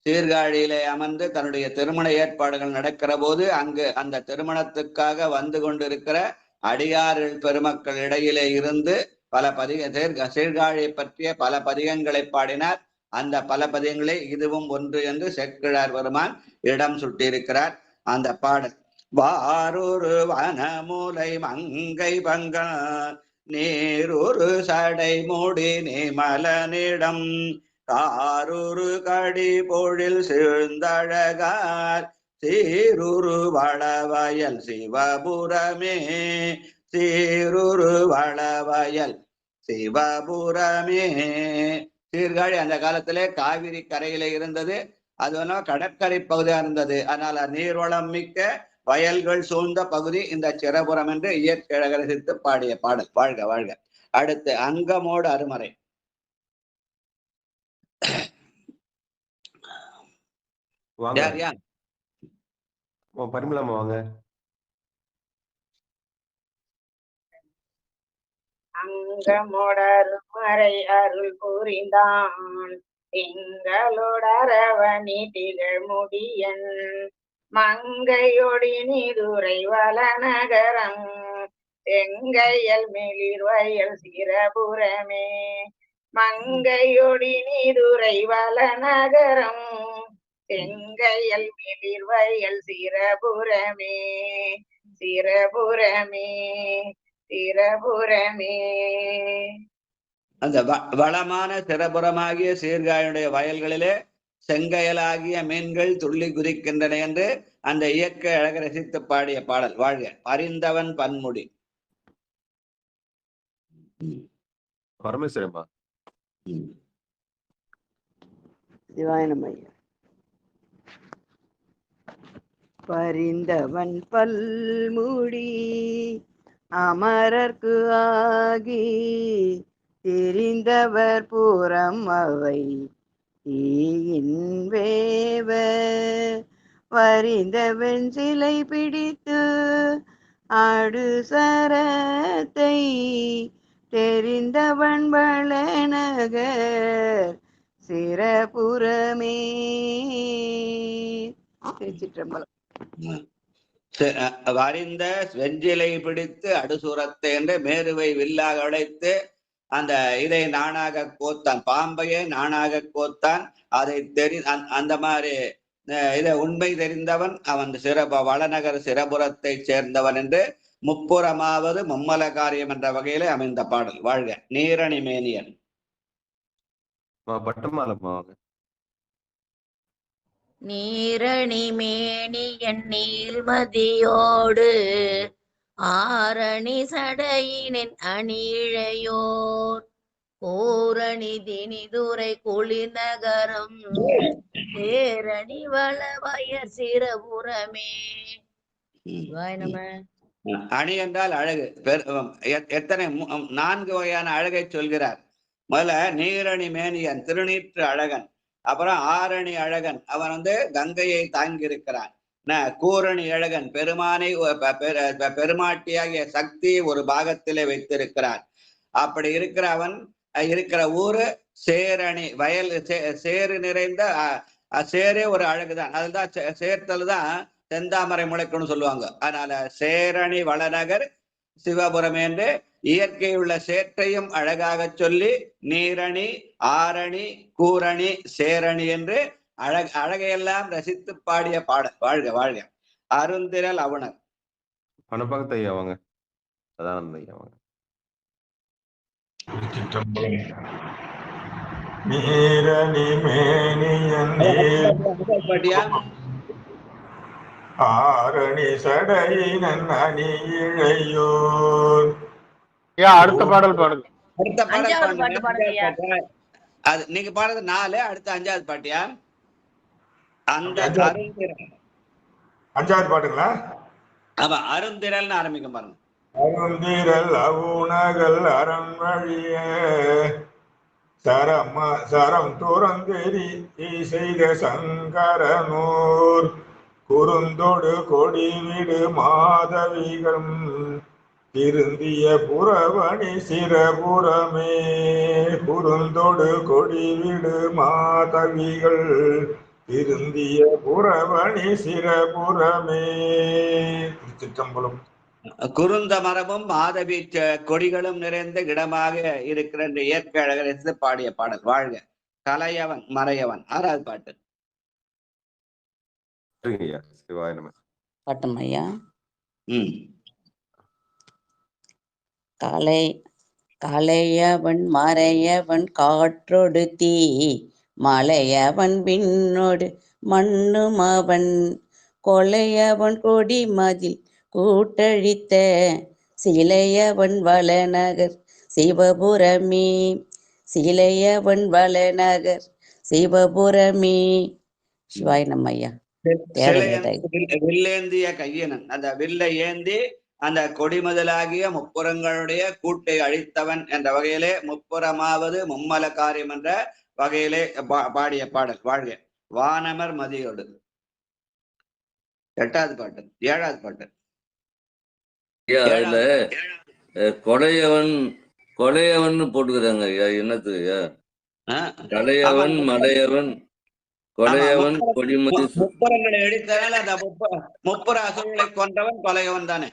சீர்காழியிலே அமர்ந்து தன்னுடைய திருமண ஏற்பாடுகள் நடக்கிற போது அங்கு அந்த திருமணத்துக்காக வந்து கொண்டிருக்கிற அடியார்கள் பெருமக்கள் இடையிலே இருந்து பல சீர்காழியை பற்றிய பல பதிகங்களை பாடினார். அந்த பல பதிகங்களே இதுவும் ஒன்று என்று செக்கிழார் பெருமான் இடம் சுட்டியிருக்கிறார். அந்த பாடல் வாரொரு வனமுலை மங்கை பங்க நீரொரு சடை மூடி நிமலனிடம் காரொரு கடி பொழில் சிழ்ந்தழகார் சீருரு வளவயல் சிவபுரமே. சீருரு வளவயல் சிவபுரமே. சீர்காழி அந்த காலத்திலே காவிரி கரையில இருந்தது. அது கடற்கரை பகுதியா இருந்தது. அதனால நீர்வளம் மிக்க வயல்கள் சூழ்ந்த பகுதி இந்த சிரபுரம் என்று இயற்கை ரசித்து பாடிய பாடல். வாழ்க வாழ்க. அடுத்து அங்கமோடு அருமறை. யார் யார்? பரிமளமா வாங்க. அங்கமோடருமறை அருள் புரிந்தான் எங்களோடரவணி திகழ் முடியன் மங்கையொடி நீதுரை வளநகரம் செங்கையல் மிளிர் வயல் சிரபுரமே. மங்கையொடி நீதுரை வளநகரம் செங்கையல் மிளிர் வயல் சிரபுரமே. சிரபுரமே சிரபுரமே. அந்த வளமான சிரபுரமாகிய சீர்காழியுடைய வயல்களிலே செங்கயலாகிய மீன்கள் துள்ளி குதிக்கின்றன என்று அந்த இயற்கை அழக ரசித்து பாடிய பாடல். வாழ்க. அறிந்தவன் பன்முடி. பரமேஸ்வரன்பா. சிவாயனமையா. பரிந்தவன் பல்முடி அமரர்க்கு ஆகி தெரிந்தவர் புறம் அவை ஈயின் வேவ வரிந்தவன் சிலை பிடித்து ஆடு சரத்தை தெரிந்தவன் வளநகர் சிரபுரமே. திருச்சிற்றம்பலம். வரிந்த வெஞ்சிலை பிடித்து அடுசுரத்தை என்று மேருவை வில்லாக உடைத்து அந்த இதை நானாக கோத்தான், பாம்பையே நானாக கோத்தான். அதை அந்த மாதிரி இதை உண்மை தெரிந்தவன் அவன் வளநகர் சிரபுரத்தை சேர்ந்தவன் என்று முப்புறமாவது மும்மல காரியம் என்ற வகையிலே அமைந்த பாடல். வாழ்க நீரணி மேனியன். நீரணி மேனியன் நீள்மதியோடு ஆரணி சடையினின் அணிழையோர் கோரணி தினிதுரை குளிநகரம் தேரணி வளவயர் சிரபுரமே. நம்ம அணி என்றால் அழகு. எத்தனை 4 வகையான அழகை சொல்கிறார். முதல்ல நீரணி மேனியன் திருநீற்று அழகன், அப்புறம் ஆரணி அழகன் அவன் கங்கையை தாங்கி இருக்கிறான். கூரணி அழகன் பெருமானை பெருமாட்டியாகிய சக்தியை ஒரு பாகத்திலே வைத்திருக்கிறான். அப்படி இருக்கிற அவன் இருக்கிற ஊரு சேரணி வயல், சேறு நிறைந்த சேரே ஒரு அழகுதான். அதுதான் சேர்த்தல் தான் செந்தாமரை முளைக்குன்னு சொல்லுவாங்க. அதனால சேரணி வளநகர் சிவபுரம் என்று இயற்கையுள்ள சேற்றையும் அழகாக சொல்லி நீரணி ஆரணி கூரணி சேரணி என்று அழகையெல்லாம் ரசித்து பாடிய பாடல். வாழ்க வாழ்க. அருந்திரல் அவுணர். பணப்பக்கத்து ஐயா வாங்க. சதானந்த ஐயா வாங்க. நீரணி மேனியன் ஆரணி சடையினன் அணி இழையோர். அடுத்த பாடல் பாடுங்க. அடுத்த பாடல் அது நீங்க பாடுறது 4, அடுத்த 5வது பாட்டியா? அந்த 5வது பாட்டுங்களா? ஆமா, அருந்திரல்னு ஆரம்பிக்கும் பாருங்க. அருந்திரல் அவுணகள் அரண் வழிய சரம் துறந்தெறி செய்த சங்கரனூர் குறுந்தொடு கொடிவிடு மாதவிகள் திருந்திய புறவணி சிரபுரமே. குறுந்தொடு கொடிவிடு மாதவிகள் திருந்திய புறவணி சிரபுரமே. திருச்சிற்றம்பலம். குருந்த மரமும் மாதவி கொடிகளும் நிறைந்த இடமாக இருக்கிற இயற்கை அழகரித்து பாடிய பாடல். வாழ்க. கலையவன் மறையவன். 6வது பாட்டு. பாட்டுமையா. கலையவன் மறையவன் காற்றொடு தீ மலையவன் விண்ணோடு மண்ணும் அவன் கொலையவன் கொடி மதில் கூட்டழித்த சிலையவன் வளநகர் சிவபுரமே. சிலையவன் வளநகர் சிவபுரமே. சிவாய் நம்மையா. வில்லேந்திய கையனன், அந்த வில்லை ஏந்தி அந்த கொடிமதலாகிய முப்புறங்களுடைய கூட்டை அழித்தவன் என்ற வகையிலே முப்புறமாவது மும்மல காரியம் என்ற வகையிலே பாடிய பாடல். வாழ்க. வானமர் மதியோடு. 8வது பாட்டு. 7வது பாட்டு. அதுல கொலையவன் போட்டுக்கிறாங்க ஐயா. என்னது ஐயா? கலையவன் மலையவன் கொலையவன் கொடிமதி முப்புறங்களை எடுத்ததால் அந்த முப்புற அசுரர்களை கொன்றவன் கொலையவன் தானே.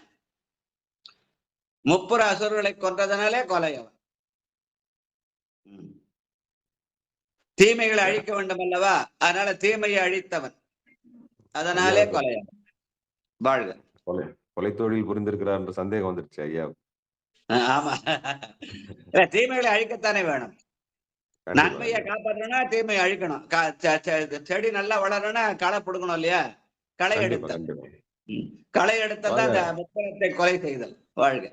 முப்புற அசுரர்களை கொன்றதனாலே கொலையவன். தீமைகளை அழிக்க வேண்டும் அல்லவா, அதனால தீமையை அழித்தவன், அதனாலே கொலையவன். வாழ்க. கொலை தொழில் புரிந்திருக்கிறார் என்ற சந்தேகம் வந்துருச்சு ஐயா. ஆமா, தீமைகளை அழிக்கத்தானே வேணும். நன்மையை காப்பாற்றணும்னா தீமையை அழிக்கணும். செடி நல்லா வளரணும்னா களை பிடுக்கணும் இல்லையா? களை எடுத்தல். களை எடுத்தல் அந்த முப்பரத்தை கொலை செய்தல். வாழ்க.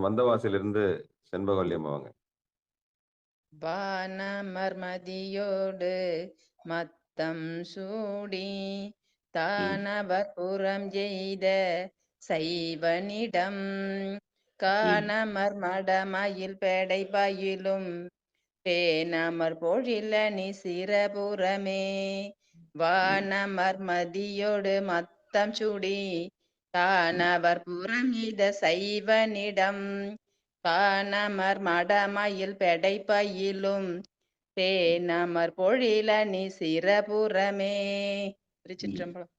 வந்தவாசிலிருந்து செண்பகவல்லியம்மா வாங்க. வானமர் மதியோடு மத்தம் சூடி தானவர் புறம் செய்த சைவனிடம் காணமர் மடமயில் பேடை பயிலும் பேனமர் பொழிலணி சிரபுரமே. வானமர் மதியோடு மத்தம் சுடி தானவர் புறம் செய்த சைவனிடம் காணமர் மடமயில் பெடைப்பயிலும் தேனமர் பொழிலணி சிரபுரமே. திருச்சிற்றம்பலம்.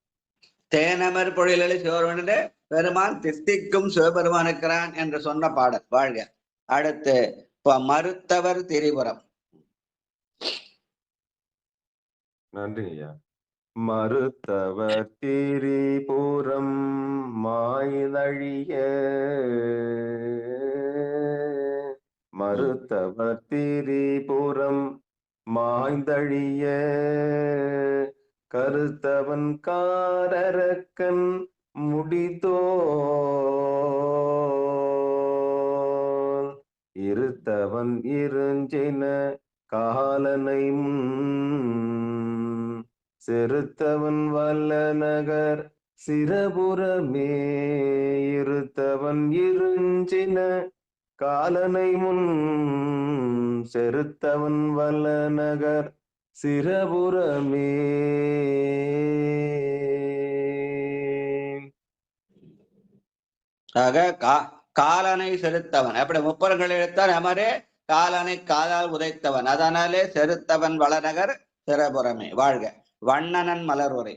தேனமர் பொழிலி சிவபெருமானே பெருமான் தித்திக்கும் சிவபெருமானுக்கிறான் என்று சொன்ன பாடல். வாழ்க. அடுத்து மறுத்தவர் திரிபுரம். நன்றி ஐயா. மறுத்தவர் திரிபுரம் மாய்தழிய மறுத்தவர் திரிபுரம் மாய்ந்தழிய கருத்தவன் காரரக்கன் முடித்தோன் இருத்தவன் இருஞ்சின காலனை செருத்தவன் வல்லநகர் சிரபுரமே இருத்தவன் இருஞ்சின காலனை முன் செருத்தவன் வல்லநகர் சிரபுரமே. ஆக காலனை செலுத்தவன் அப்படி முப்பரங்கள் எடுத்தால் அமரே காலனை காலால் உதைத்தவன் அதனாலே செருத்தவன் வளநகர் சிரபுரமே. வாழ்க. வண்ணனன் மலர் உரை.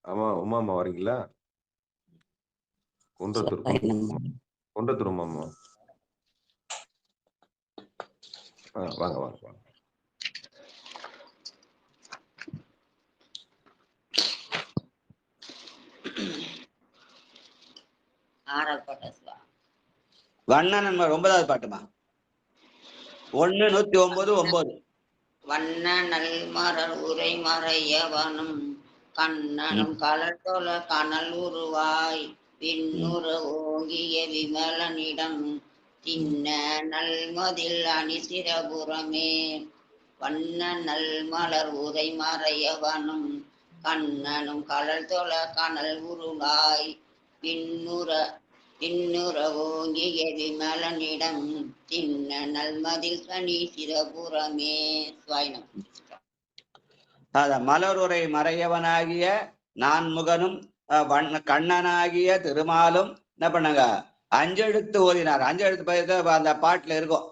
ஆமா உமாமா வரீங்களா? குன்றத்தூர் உமாமா. வாங்க வாங்க வாங்க. வண்ணனன் 9வது பாட்டுமா? 1:109. வண்ண நல் மலர் உரை மறையவனும் கண்ணனும் கலர்தொல கனல் உருவாய் பின்னுற ஓங்கிய விமலனிடம் தின்ன நல்மதில் அணி சிரபுரமே. வண்ண நல் மலர் உரை மறையவனும் கண்ணனும் கலர்தொல கனல் உருவாய் பின்னுற ஓங்கிய விமலனிடம் தின்ன நல்மதில் கனி சிரபுரமே. சுவாயினம். மலருரை மறையவனாகிய நான்முகனும் கண்ணனாகிய திருமாலும் என்ன பண்ணாங்க? அஞ்செழுத்து ஓதினார். அஞ்செழுத்து பதியத்தை அந்த பாட்டுல இருக்கும்.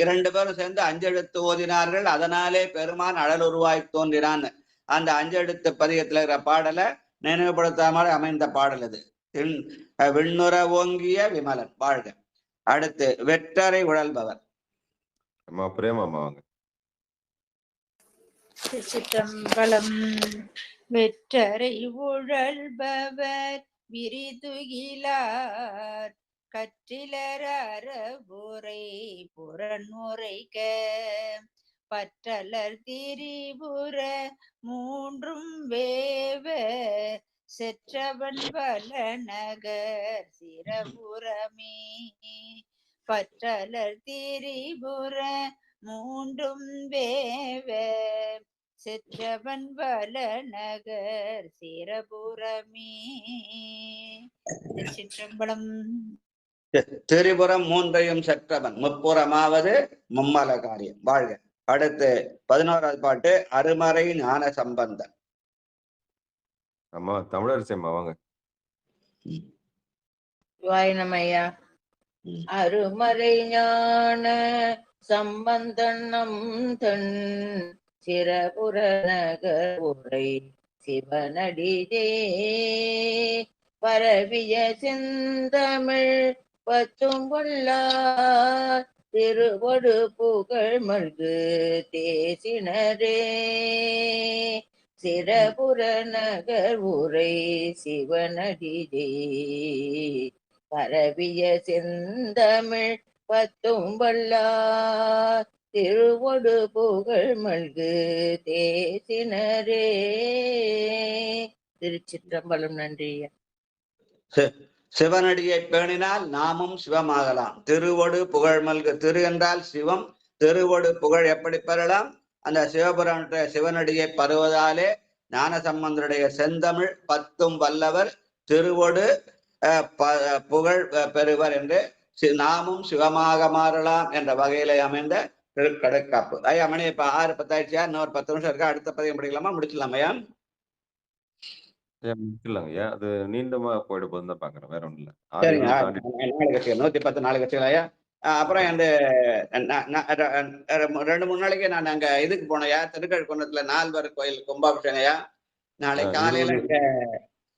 2 பேரும் சேர்ந்து அஞ்செழுத்து ஓதினார்கள். அதனாலே பெருமான் அழலுருவாய் தோன்றினான். அந்த அஞ்செழுத்து பதியத்துல இருக்கிற பாடலை நினைவுபடுத்தாமல் அமைந்த பாடல் இது. விண்ணுற ஓங்கிய விமலன். வாழ்க. அடுத்து வெற்றரை உழல்பவர். பிரேமாமா வாங்க. சிற்றம்பலம். வெற்றரை உழல்பவர் விரிதுகிலார் கற்றிலர் அறவுரை புறனுரைக்க பற்றலர் திரிபுர மூன்றும் வேவ செற்றவன் வளநகர் சிரபுரமே. பற்றலர் திரிபுர மூன்றும் வேவ செற்றவன் வளநகர் சிரபுரமே. சிற்றம்பலம். திரிபுரம் 3ஐயும் செற்றவன் முப்புறமாவது மும்மல காரியம். வாழ்க. அடுத்து 11வது பாட்டு அருமறை ஞான சம்பந்தன். ஆமா தமிழரசி அம்மா வாங்க. வாயினமையா. அருமறை ஞான சம்பந்தனம் தன் சிரபுர நகர் உரை சிவனடிதே பரவிய செந்தமிழ் பத்தும் கொள்ளார் திருவொடு புகழ் மல்கு தேசினரே. சிரபுர நகர் உரை சிவனடிதே பரவிய செந்தமிழ் பத்தும் வல்லார் திருவொடு புகழ் மல்கு தேசினரே. திருச்சிற்றம்பலம். நன்றி. சிவனடியை பேணினால் நாமும் சிவமாகலாம். திருவொடு புகழ் மல்கு. திரு என்றால் சிவம். திருவொடு புகழ் எப்படி பெறலாம்? அந்த சிவபுராண சிவனடியை பருவதாலே ஞான சம்பந்தருடைய செந்தமிழ் பத்தும் வல்லவர் திருவொடு புகழ் பெறுவர் என்று நாமும் சிவமாக மாறலாம் என்ற வகையில அமைந்த திருக்கடைக்காப்பு. ஐயா மணி இப்ப 6:10 ஆயிடுச்சா? இன்னொரு 10 நிமிஷம் இருக்கா? அடுத்த பதியம் படிக்கலாமா? முடிச்சலாமையா? இல்லைங்க ஐயா, அது நீண்டமா போயிட போதுன்னு தான் பாக்குறேன், வேற ஒண்ணும் இல்ல. சரிங்க. 6:20 தாண்டி 4 கட்சிகள் 110 4 கட்சிகள் ஐயா. அப்புறம் ஓகே. வந்து 2-3 நாளைக்கு நான் அங்க இதுக்கு போனேயா, திருக்கழுக்குன்றத்துல நால்வர் கோயில் கும்பாபிஷேகம் ஐயா. நாளை காலையில 20 இங்க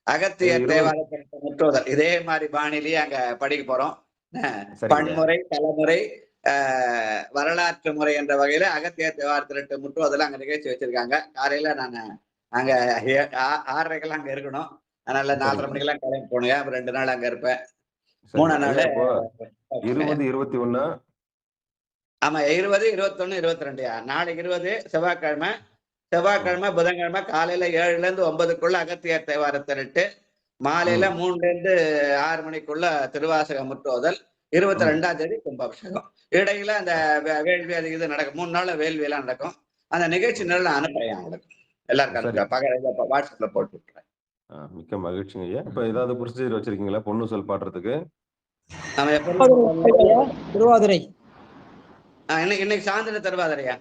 அகத்தியர் 20 தேவாலயத்தை முற்றுவதல் இதே மாதிரி பாணிலேயே அங்க படிக்க போறோம். சரிங்க ஐயா. பன்முறை தலைமுறை வரலாற்று முறை என்ற வகையில அகத்தியர் தேவாலயத்திற்கு முற்றுவதில் அங்க நிகழ்ச்சி வச்சிருக்காங்க. காலையில நான் அங்க 6:30க்கெல்லாம் அங்க இருக்கணும். அதனால 4:30 சரிங்க. மணிக்கெல்லாம் கிளம்பி போனேன். அப்ப 2 நாள் அங்க இருப்பேன். சரிங்க 3ஆம் நாள் ஐயா. இப்போ 20, 21 ஆமா 20, 21, 22 நாளைக்கு 20 செவ்வாய்க்கிழமை. செவ்வாய்க்கிழமை புதன்கிழமை காலையில 7ல இருந்து 9க்குள்ள அகத்தியர் தேவாரத்திட்டு, மாலையில 3ல இருந்து 6 மணிக்குள்ள திருவாசக முற்றுவதல், 22ஆம் தேதி கும்பாபிஷேகம். இடையில அந்த வேள்வி அது இது நடக்கும். 3 நாள் வேள்வி எல்லாம் நடக்கும். அந்த நிகழ்ச்சி நான் அனுப்புறேன் உங்களுக்கு எல்லாருக்கும் வாட்ஸ்அப்ல போட்டு விட்டுறேன். மிக்க மகிழ்ச்சிங்க ஐயா. இப்ப ஏதாவது ப்ரொசீஜர் வச்சிருக்கீங்களா பொண்ணு சொல் பாடுறதுக்கு? திருவாதிரை இன்னைக்கு சாயந்தரம் திருவாதிரையா?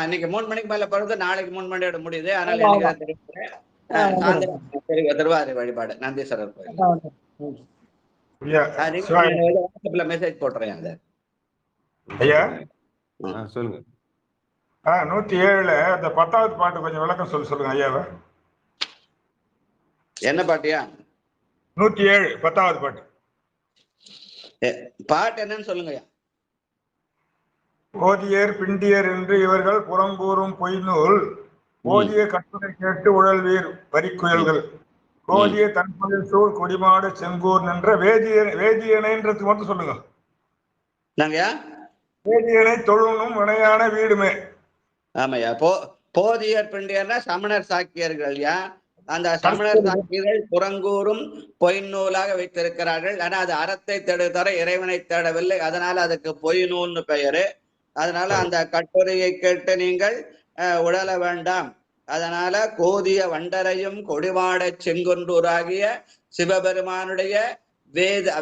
அன்னைக்கு 3 மணிக்கு மேல பிறகு நாளைக்கு 3 மணியோட முடியுது. அதனால திருவாதிரை வழிபாடு நந்தீஸ்வரர் கோயில். மெசேஜ் போட்டுறேன். ஐயா சொல்லுங்க. 107ல அந்த 10வது பாட்டு கொஞ்சம் விளக்கம் சொல்லுங்க ஐயாவை. என்ன பாட்டியா? 107 10வது பாட்டு. பாட்டு என்னன்னு சொல்லுங்க ஐயா. ஓதியர் பிண்டியர் என்று இவர்கள் புறங்கூறும் பொய்நூல், ஓதிய கட்டுரை கேட்டு உழல்வீர் வரிக்குயல்கள், ஓதிய தன்பதில் சூழ் கொடிமாடு செங்கூர் நின்ற வேதியனைன்றது மட்டும் சொல்லுங்க. வேதியனை தொழுனும் வினையான வீடுமே. ஆமையா. போதியர் பிண்டியர்னா சமணர் சாக்கியர்கள். அந்த சமணர் சாக்கியர்கள் புறங்கூறும் பொய்நூலாக வைத்திருக்கிறார்கள். ஆனா அது அறத்தை தேட தவிர இறைவனை தேடவில்லை. அதனால அதுக்கு பொய் நூல்னு பெயரு. அதனால அந்த கட்டுரையை கேட்டு நீங்கள் உழல வேண்டாம். அதனால கோதிய வண்டரையும் கொடிவாட செங்குன்றூராகிய சிவபெருமானுடைய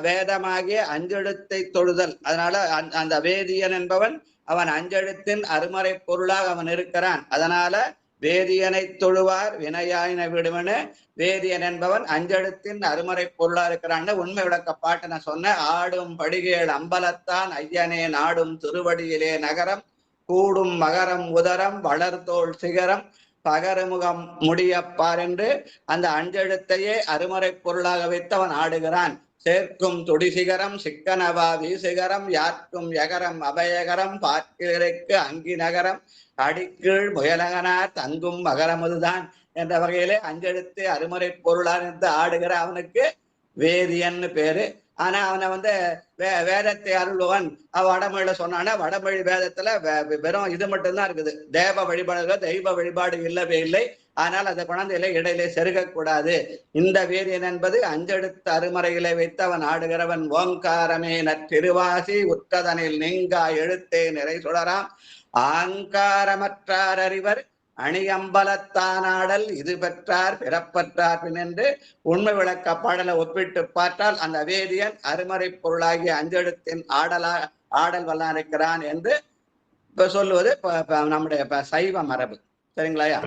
வேதமாகிய அஞ்செழுத்தை தொழுதல். அதனால அந்த வேதியன் என்பவன் அவன் அஞ்செழுத்தின் அருமறை பொருளாக அவன் இருக்கிறான். அதனால வேதியனை தொழுவார் வினையாயின விடுவன. வேதியன் என்பவன் அஞ்செழுத்தின் அருமறை பொருளா இருக்கிறான்னு உண்மை விளக்க பாட்டு நான் சொன்னேன். ஆடும் படிகேள் அம்பலத்தான் ஐயனே நாடும் திருவடியிலே நகரம், கூடும் மகரம் உதரம் வளர்தோள் சிகரம் பகரமுகம் முடியப்பார் என்று அந்த அஞ்செழுத்தையே அருமறை பொருளாக வைத்தவன் ஆடுகிறான். சேர்க்கும் துடிசிகரம் சிக்கனவா வீசிகரம் யார்க்கும் எகரம் அபயகரம் பார்க்கிற்கு அங்கி நகரம் அடிக்கீழ் முயலகனார் தங்கும் மகரமுதுதான் என்ற வகையிலே அஞ்செழுத்து அருமறை பொருளார் என்று ஆடுகிற அவனுக்கு வேதியன்னு பேரு. ஆனா அவனை வேதத்தை அருள்வன் வடமொழியில சொன்னானா, வடமொழி வேதத்துல வெறும் இது மட்டும்தான் இருக்குது. தேவ வழிபாடு தெய்வ வழிபாடு இல்லவே இல்லை. ஆனால் அதை குழந்தையில இடையிலே செருகக்கூடாது. இந்த வேதியன் என்பது அஞ்செழுத்து அருமறையிலே வைத்து அவன் ஆடுகிறவன். ஓங்காரமே நற்றிருவாசி உற்றதனில் நீங்கா எழுத்தே நிறை சுடராம் ஆங்காரமற்றார் அறிவர் அணியம்பலத்தானாடல் இது பெற்றார் பிறப்பற்றார் பின் என்று உண்மை விளக்க பாடலை ஒப்பிட்டு பார்த்தால் அந்த வேதியன் அருமறை பொருளாகிய அஞ்செழுத்தின் ஆடல் வல்லான் என்று சொல்லுவது நம்முடைய சைவ மரபு. சரிங்களாயா?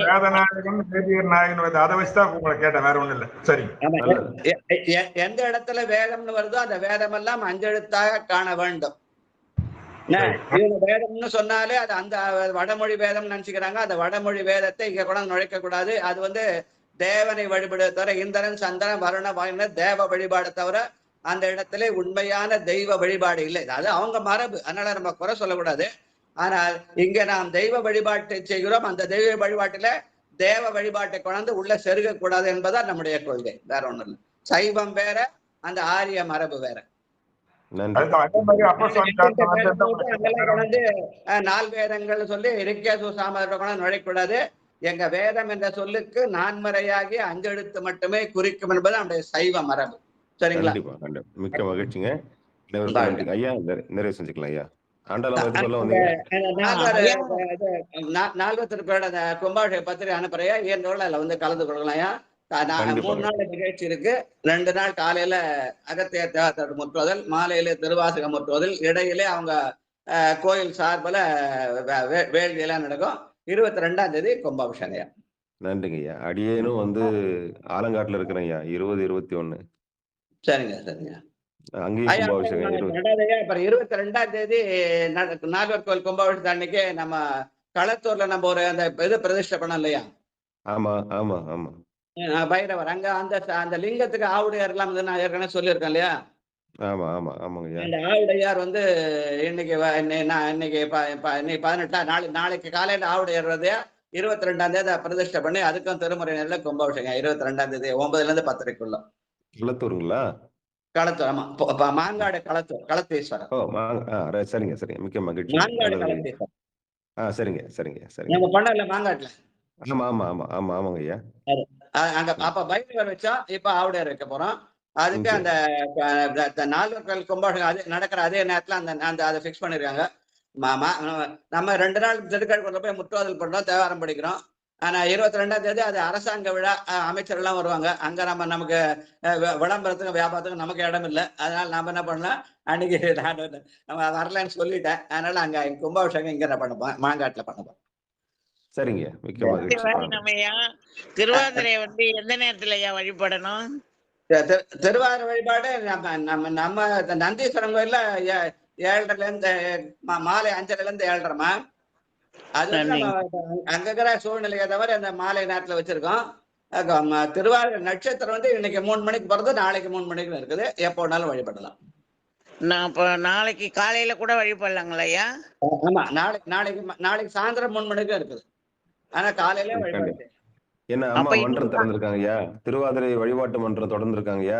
வேதநாயகன் வேதியர் நாயகன் அதை வச்சுதான் உங்களை கேட்டேன், வேற ஒண்ணும் இல்ல. சரி, எந்த இடத்துல வேதம்னு வருதோ அந்த வேதம் எல்லாம் அஞ்செழுத்தாக காண வேண்டும். வேதம்னு சொன்னாலே அது அந்த வடமொழி வேதம் நினைச்சுக்கிறாங்க. அந்த வடமொழி வேதத்தை இங்க கூட நுழைக்க கூடாது. அது தேவனை வழிபாடு தவிர இந்திரன் சந்திரன் வருண வாயின தேவ வழிபாடு தவிர அந்த இடத்துல உண்மையான தெய்வ வழிபாடு இல்லை. அது அவங்க மரபு, அதனால நம்ம குறை சொல்லக்கூடாது. ஆனால் இங்க நாம் தெய்வ வழிபாட்டை செய்கிறோம். அந்த தெய்வ வழிபாட்டுல தேவ வழிபாட்டை கொண்டு உள்ள செருக கூடாது என்பதான் நம்முடைய கொள்கை, வேற ஒண்ணும் இல்லை. சைவம் வேற, அந்த ஆரிய மரபு வேற. நால் வேதங்கள் சொல்லி இரிக்கேசு சாமர்களை நுழைக்கூடாது. எங்க வேதம் என்ற சொல்லுக்கு நான்மறையாகி அஞ்செழுத்து மட்டுமே குறிக்கும் என்பது நம்முடைய சைவ மரபு. சரிங்களா? மிக்க மகிழ்ச்சிங்க ஐயா. நிறைவு செஞ்சுக்கலாம் ஐயா. நால்வத்திற்கு கும்பாபிஷேக பத்திரிகை அனுப்புறையா என்னோட கலந்து கொள்ளலாம். 3 நாள் நிகழ்ச்சி இருக்கு. 2 நாள் காலையில அகத்தியர் தேவாரத்தோட முற்றுவதல், மாலையில திருவாசகம் முற்றுவதல், இடையிலே அவங்க கோயில் சார்பில் வேள்வியெல்லாம் நடக்கும். 22ஆம் தேதி கும்பாபிஷேகம் ஐயா. நன்றிங்க ஐயா. அடியேனும் வந்து ஆலங்காட்டுல இருக்கிறேன் ஐயா. 20, 21. சரிங்க சரிங்க அங்கேயும் ஐயா. கும்பாபிஷேகம் 20. அப்புறம் 22ஆம் தேதி நால்வர் கோயில் கும்பாபிஷேகம் அன்னைக்கு நம்ம களத்தூர்ல நம்ம ஒரு அந்த இது பிரதிஷ்டை பண்ணோம் இல்லையா? ஆமா ஆமா ஆமா. பைரவர் அங்க அந்த லிங்கத்துக்கு ஆவுடையார் எல்லாம் வந்து நான் ஏற்கனவே சொல்லியிருக்கேன் இல்லையா? ஆமா ஆமா ஆமாங்க ஐயா. அந்த ஆவுடையார் வந்து இன்னைக்கு 18 நாளைக்கு காலையில ஆவுடையார் 22ஆம் தேதி பிரதிஷ்டை பண்ணி அதுக்கும் திருமுறை நல்ல கும்பாபிஷேகம் 22ஆம் தேதி 9ல இருந்து 10:30க்குள்ள. களத்தூருங்களா? களத்தூர். ஆமா, மாங்காடு களத்தூர், களத்தீஸ்வரர். சரிங்க சரிங்க. மிக்க மகிழ்ச்சி. மாங்காடு களத்தீஸ்வரர். சரிங்க சரிங்க சரிங்க. நம்ம பண்ணல மாங்காட்டுல. ஆமா ஆமா ஆமா ஆமா ஆமாங்க ஐயா. அங்க அப்ப பைரவர் வச்சோம், இப்ப ஆவுடையார் வைக்க போறோம். அதுக்கு அந்த நால்வர் கோயில் கும்பாபிஷேகம் அது நடக்கிற அதே நேரத்துல அந்த அதை பிக்ஸ் பண்ணிருக்காங்க. நம்ம 2 நாள் திருக்கழுக்குள்ள போய் முற்றுவாதல் பண்றோம், தேவாரம் படிக்கிறோம். ஆனா 22ஆம் தேதி அது அரசாங்க விழா, அமைச்சர் எல்லாம் வருவாங்க. அங்க நமக்கு விளம்பரத்துக்கு வியாபாரத்துக்கு நமக்கு இடம் இல்லை. அதனால நாம என்ன பண்ணலாம், அன்னைக்கு நம்ம வரலன்னு சொல்லிட்டேன். அதனால அங்க கும்பாபிஷேகம் இங்க பண்ணப்போம், மாங்காட்டுல பண்ணப்போம். சரிங்க, மிக்க மகிழ்ச்சி. திருவாதிரை வந்து எந்த நேரத்துல ஐயா வழிபடணும்? திருவாதிரை வழிபாடு நம்ம நந்தீஸ்வரன் கோயில்ல 7:30ல இருந்து மாலை 5:30ல இருந்து 7:30. அது அங்க இருக்கிற சூழ்நிலையை தவிர அந்த மாலை நேரத்துல வச்சிருக்கோம். திருவாதிரை நட்சத்திரம் வந்து இன்னைக்கு 3 மணிக்கு பிறகு நாளைக்கு 3 மணிக்கு இருக்குது. எப்போ வேணாலும் வழிபடலாம். நான் இப்போ நாளைக்கு காலையில கூட வழிபடலாங்களா ஐயா? ஆமா, நாளைக்கு சாயந்தரம் 3 மணிக்கு இருக்குது. ஆனா காலையில வழிபடுது. என்ன அம்மா மன்றம் திறந்திருக்காங்க ஐயா. திருவாதிரை வழிபாட்டு மன்றம் தொடர்ந்துருக்காங்க ஐயா.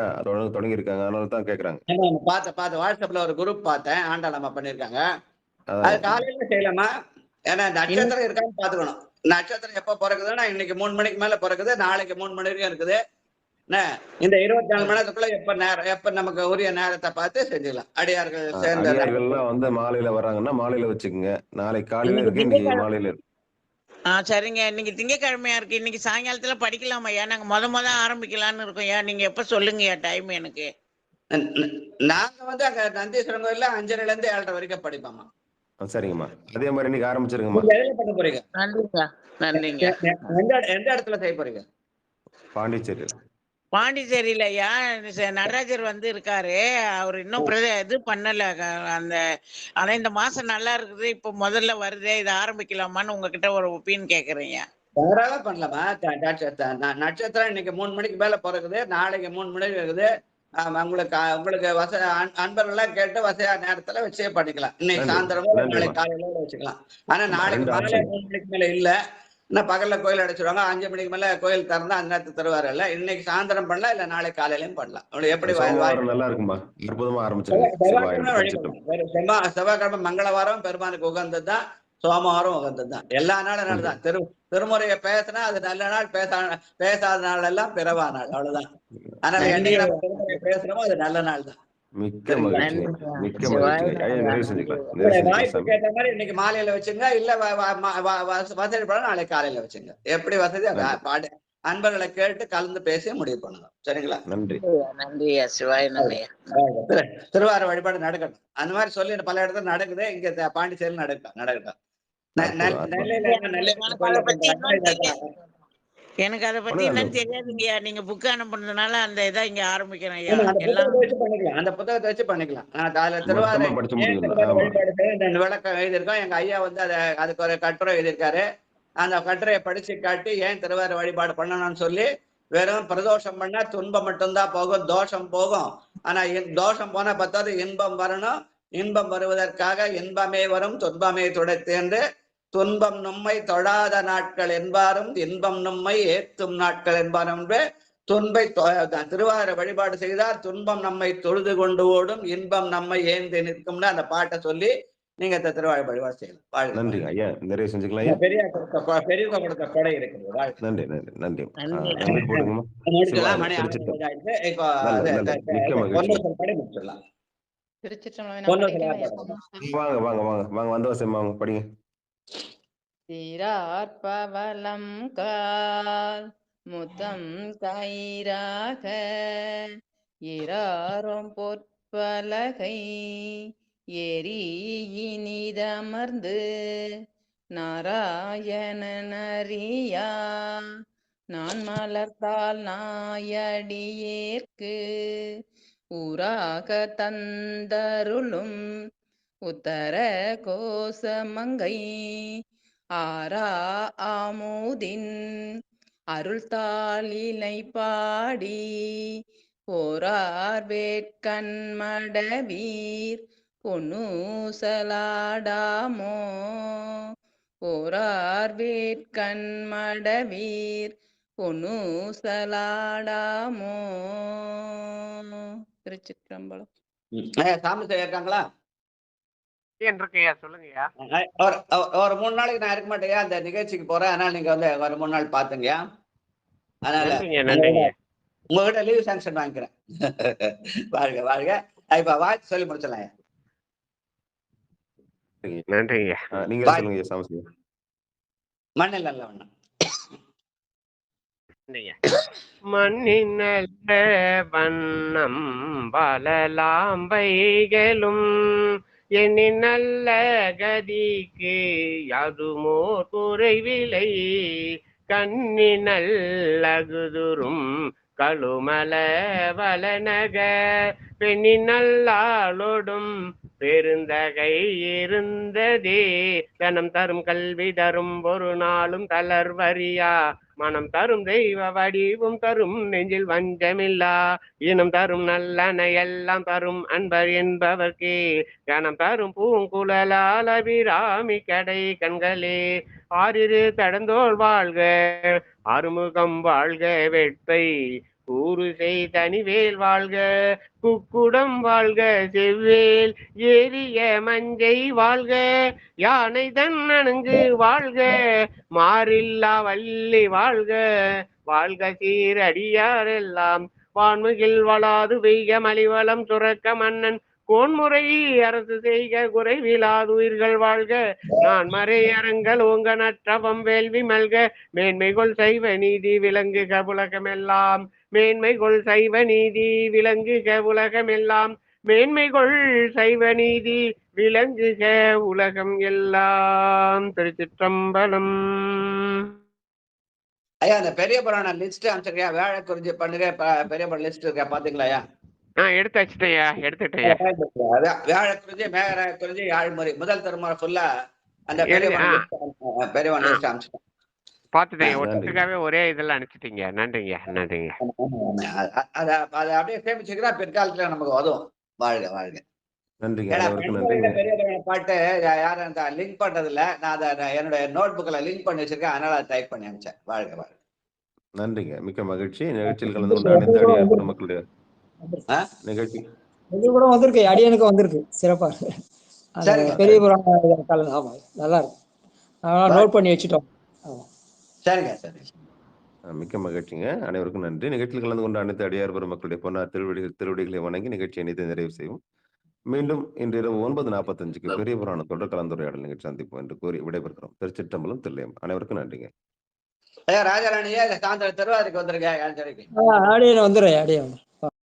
தொடங்கி இருக்காங்க. அதனால தான் கேக்குறாங்க. பார்த்த வாட்ஸ்அப்ல ஒரு குரூப் பார்த்தேன், ஆண்டாளம்மா பண்ணிருக்காங்க. அது காலையில செய்யலாமா? ஏன்னா நட்சத்திரம் இருக்கான்னு பாத்துக்கணும். நட்சத்திரம் எப்ப பிறக்குதுன்னா இன்னைக்கு 3 மணிக்கு மேல பிறக்குது, நாளைக்கு 3 மணி வரைக்கும் இருக்குது. இந்த 24 மணி நேரத்துக்குள்ள எப்ப நமக்கு உரிய நேரத்தை பார்த்து செஞ்சுக்கலாம். அடியார்கள் சேர்ந்து வந்து மாலையில வர்றாங்கன்னா மாலையில வச்சுக்கோங்க. நாளைக்கு காலையில இருக்கு, இன்னைக்கு மாலையில இருக்கு. சரிங்க. இன்னைக்கு திங்கக்கிழமையா இருக்கு. இன்னைக்கு சாயங்காலத்துல படிக்கலாமா ஐயா? நாங்க முத ஆரம்பிக்கலாம்னு இருக்கோம் ஐயா. நீங்க எப்ப சொல்லுங்க டைம் எனக்கு. நாங்க வந்து அங்க நந்தீஸ்வரன் கோயில்ல 5:30ல இருந்து 7:30 வரைக்கும் படிப்போமா. சரிங்கம்மா, அதே மாதிரி இன்னைக்கு ஆரம்பிச்சிருங்கம்மா. பண்ண போறீங்க? நன்றிங்க. எந்த இடத்துல செய்ய போறீங்க? பாண்டிச்சேரி. பாண்டிச்சேரியில ஐயா நடராஜர் வந்து இருக்காரு. அவர் இன்னும் இது பண்ணல அந்த. ஆனா இந்த மாசம் நல்லா இருக்குது, இப்ப முதல்ல வருதே, இதை ஆரம்பிக்கலாமான்னு உங்ககிட்ட ஒரு ஒப்பீனியன் கேக்குறீங்க. தாராளம் பண்ணலாமா. நட்சத்திரம் இன்னைக்கு 3 மணிக்கு மேல பிறகுது, நாளைக்கு 3 மணிக்கு இருக்குது. உங்களுக்கு அன்பர்கள்லாம் கேட்டு வசதியா நேரத்துல வச்சே பண்ணிக்கலாம். இன்னைக்கு சாயந்தரமோ நாளைக்கு காலையில வச்சுக்கலாம். ஆனா நாளைக்கு மாலை 3 மணிக்கு மேல இல்ல, இன்னும் பகல்ல கோயில் அடைச்சிருவாங்க. 5 மணிக்கு மேல கோயில் திறந்தா அந்த நேரத்துக்கு தருவாருல்ல. இன்னைக்கு சாயந்தரம் பண்ணலாம், இல்ல நாளைக்கு காலையிலயும் பண்ணலாம். எப்படி நல்லா இருக்குமா? அற்புதமா ஆரம்பிச்சிருங்க. செவ்வாய்க்கிழமை மங்களவாரம் பெருமானுக்கு உகந்ததுதான், சோமவாரம் உகந்ததுதான். எல்லா நாளும் நாள்தான். திருமுறையை பேசினா அது நல்ல நாள், பேசாத நாள் எல்லாம் பிறவா நாள், அவ்வளவுதான். அதனால என்னைக்கு நம்ம திருமுறையை பேசுறோமோ அது நல்ல நாள் தான். மிக்க மகிழ்ச்சி, மிக்க மகிழ்ச்சி. வாய்ப்புக்கு ஏற்ற மாதிரி இன்னைக்கு மாலையில வச்சுங்க, இல்ல வசதி படம் நாளைக்கு காலையில வச்சுங்க. எப்படி வசதி அன்பர்களை கேட்டு கலந்து பேசி முடிவு பண்ணணும். சரிங்களா? நன்றி. திருவாரூர் வழிபாடு நடக்கட்டும். அந்த மாதிரி சொல்லி பல இடத்துல நடக்குது. இங்க பாண்டிச்சேரியில் நடக்கட்டும். எனக்கு அதை பத்தி என்ன தெரியாதுங்கய்யா. நீங்க புக் அனுப்புனதுனால அந்த இதை இங்க ஆரம்பிக்கிறேன் ஐயா. அந்த புத்தகத்தை வச்சு பண்ணிக்கலாம். திருவாரூர் விளக்கம் எழுதியிருக்கோம். எங்க ஐயா வந்து அதுக்கு ஒரு கட்டுரை எழுதியிருக்காரு. அந்த கட்டுரையை படிச்சு காட்டி ஏன் திருவாரூர் வழிபாடு பண்ணணும்னு சொல்லி, வெறும் பிரதோஷம் பண்ணா துன்பம் மட்டும்தான் போகும், தோஷம் போகும். ஆனா தோஷம் போனா பத்தாவது இன்பம் வரணும். இன்பம் வருவதற்காக இன்பமே வரும் துன்பமே துடைத்து என்று, துன்பம் நம்மை தொழாத நாட்கள் என்பாரும் இன்பம் நம்மை ஏத்தும் நாட்கள் என்பாரும் என்று திருவாரூர் வழிபாடு செய்தால் துன்பம் நம்மை தொழுது கொண்டு ஓடும், இன்பம் நம்மை ஏந்தி நிற்கும்னு அந்த பாட்டை சொல்லி நீங்க திருவாரூர் வழிபாடு செய்யலாம். நன்றி ஐயா, நிறைய செஞ்சுக்கலாம். பெரியவங்க கொடுத்த கொடை இருக்குது. நன்றி நன்றி நன்றி. வாங்க வாங்க வாங்க வாங்க, வந்தவசம் வாங்க படிங்க. சீரார்பவலம் கால் முத்தம் கயிறாக இராரும் பொற்பலகை ஏரி இனிதமர்ந்து நாராயணனறியா நான் மலர்த்தால் நாயடியேற்கு ஊராக தந்தருளும் உத்தர கோசமங்கை ஆரா ஆமோதின் அருள் தாளினை பாடி போரார் வேட்கண்மடவீர் பொன்னூசலாடாமோ போரார் வேட்கண்மடவீர் பொன்னூசலாடாமோ. திருச்சிற்றம்பலம். சாமி இருக்காங்களா? இருக்கையா, சொல்லுங்கய்யா. ஒரு 3 நாளைக்கு நான் இருக்க மாட்டேயா, அந்த நிகழ்ச்சிக்கு போறேன். அதனால நீங்க வந்து ஒரு 3 நாள் பாத்துங்க. அதனால உங்ககிட்ட லீவ் சாங்ஷன் வாங்கிக்கிறேன். வாழ்க வாழ்க. இப்ப வாழ்த்து சொல்லி முடிச்சலாம். நன்றிங்க. நீங்க சொல்லுங்க சாமி. மண்ணில் நல்ல வண்ணம். மண்ணின் நல்ல வண்ணம் பலலாம்பைகளும் எண்ணின் நல்ல கதிக்கு யாதுமோ குறைவிலை கண்ணி நல்லகுதுரும் கழுமல வலநக பெண்ணின் நல்லாளோடும் பெருந்தகை இருந்ததே தனம் தரும் கல்வி தரும் ஒரு நாளும் தளர்வரியா மனம் தரும் தெய்வ வடிவும் தரும் நெஞ்சில் வஞ்சமில்லா இனம் தரும் நல்லன எல்லாம் தரும் அன்பர் என்பவர்க்கே கணம் தரும் பூங்குழலால் அபிராமி கடை கண்களே ஆறிரு தடந்தோள் வாழ்க அறுமுகம் வாழ்க வெட்பை கூறு செய் தனிவேல் வாழ்க குக்குடம் வாழ்க செவ்வேல் ஏரிய மஞ்சை வாழ்க யானை தன்னணுங்கு வாழ்க மாறில்லா வள்ளி வாழ்க வாழ்க சீரடியாரெல்லாம் வான்முகில் வளாது வெய்க மலிவளம் சுரக்க மன்னன் கோன்முறை அரசு செய்க குறைவிலாது உயிர்கள் வாழ்க நான் மறை அரங்கள் ஓங்க நற்றவம் வேள்வி மல்க மேன்மைகொள் சைவ நீதி விளங்குக உலகமெல்லாம் மேன்மைகொள் சைவ நீதி விளங்குக உலகமெல்லாம் மேன்மைகொள் சைவ நீதி விளங்குக உலகம் எல்லாம். திருச்சிற்றம்பலம். ஐயா, அந்த பெரிய புராண லிஸ்ட் அமைச்சிருக்கியா? வேலை குறிஞ்சி பண்ணுங்க. பெரிய புராண லிஸ்ட் இருக்கா? பாத்தீங்களா? எடுத்து வச்சுட்டேயா, எடுத்துட்டேயா. வேலை குறிஞ்சி, மேகர குறிஞ்சி, ஆழ்முறை முதல் திருமுறை ஃபுல்லா அந்த பெரிய புராண லிஸ்ட் அமைச்சிட்டேன். பாத்துட்டேன். ஒட்டுக்காவே ஒரே இதெல்லாம் அனுப்பிச்சிட்டீங்க. நன்றிங்க, நன்றிங்க. அதை அப்படியே சேமிச்சுக்கிறா, பிற்காலத்துல நமக்கு உதவும். வாழ்க வாழ்க. நன்றிங்க. பெரிய பாட்டு யாரும் லிங்க் பண்றதில்ல. நான் அதை என்னோட நோட் புக்ல லிங்க் பண்ணி வச்சிருக்கேன். அதனால அதை டைப் பண்ணி அனுப்பிச்சேன். வாழ்க வாழ்க. நன்றிங்க. மிக்க மகிழ்ச்சி. நிகழ்ச்சியில் கலந்து கொண்ட அனைத்து அடியார் பெருமக்களுடைய நிகழ்ச்சி இது கூட வந்திருக்கு. அடியனுக்கு வந்திருக்கு. சிறப்பா பெரிய புராண நல்லா இருக்கு. நோட் பண்ணி வச்சுட்டோம். சரிங்க, சரி. மிக்க மகிழ்ச்சிங்க. அனைவருக்கும் நன்றி. நிகழ்ச்சியில் கலந்து கொண்ட அனைத்து அடியார் பெருமக்களுடைய பொன்னார் திருவடிகளை வணங்கி நிகழ்ச்சி அனைத்து நிறைவு செய்வோம். மீண்டும் இன்று இரவு 9:45 பெரிய புராண தொடர் கலந்துரையாடல் நிகழ்ச்சி சந்திப்போம் என்று கூறி விடைபெறுகிறோம். திருச்சிற்றம்பலம், தில்லையம். அனைவருக்கும் நன்றிங்க. ராஜாராணியா சாயந்தரம் திருவாதிரைக்கு வந்துருங்க. அடியன் வந்துடுறேன். அடியன்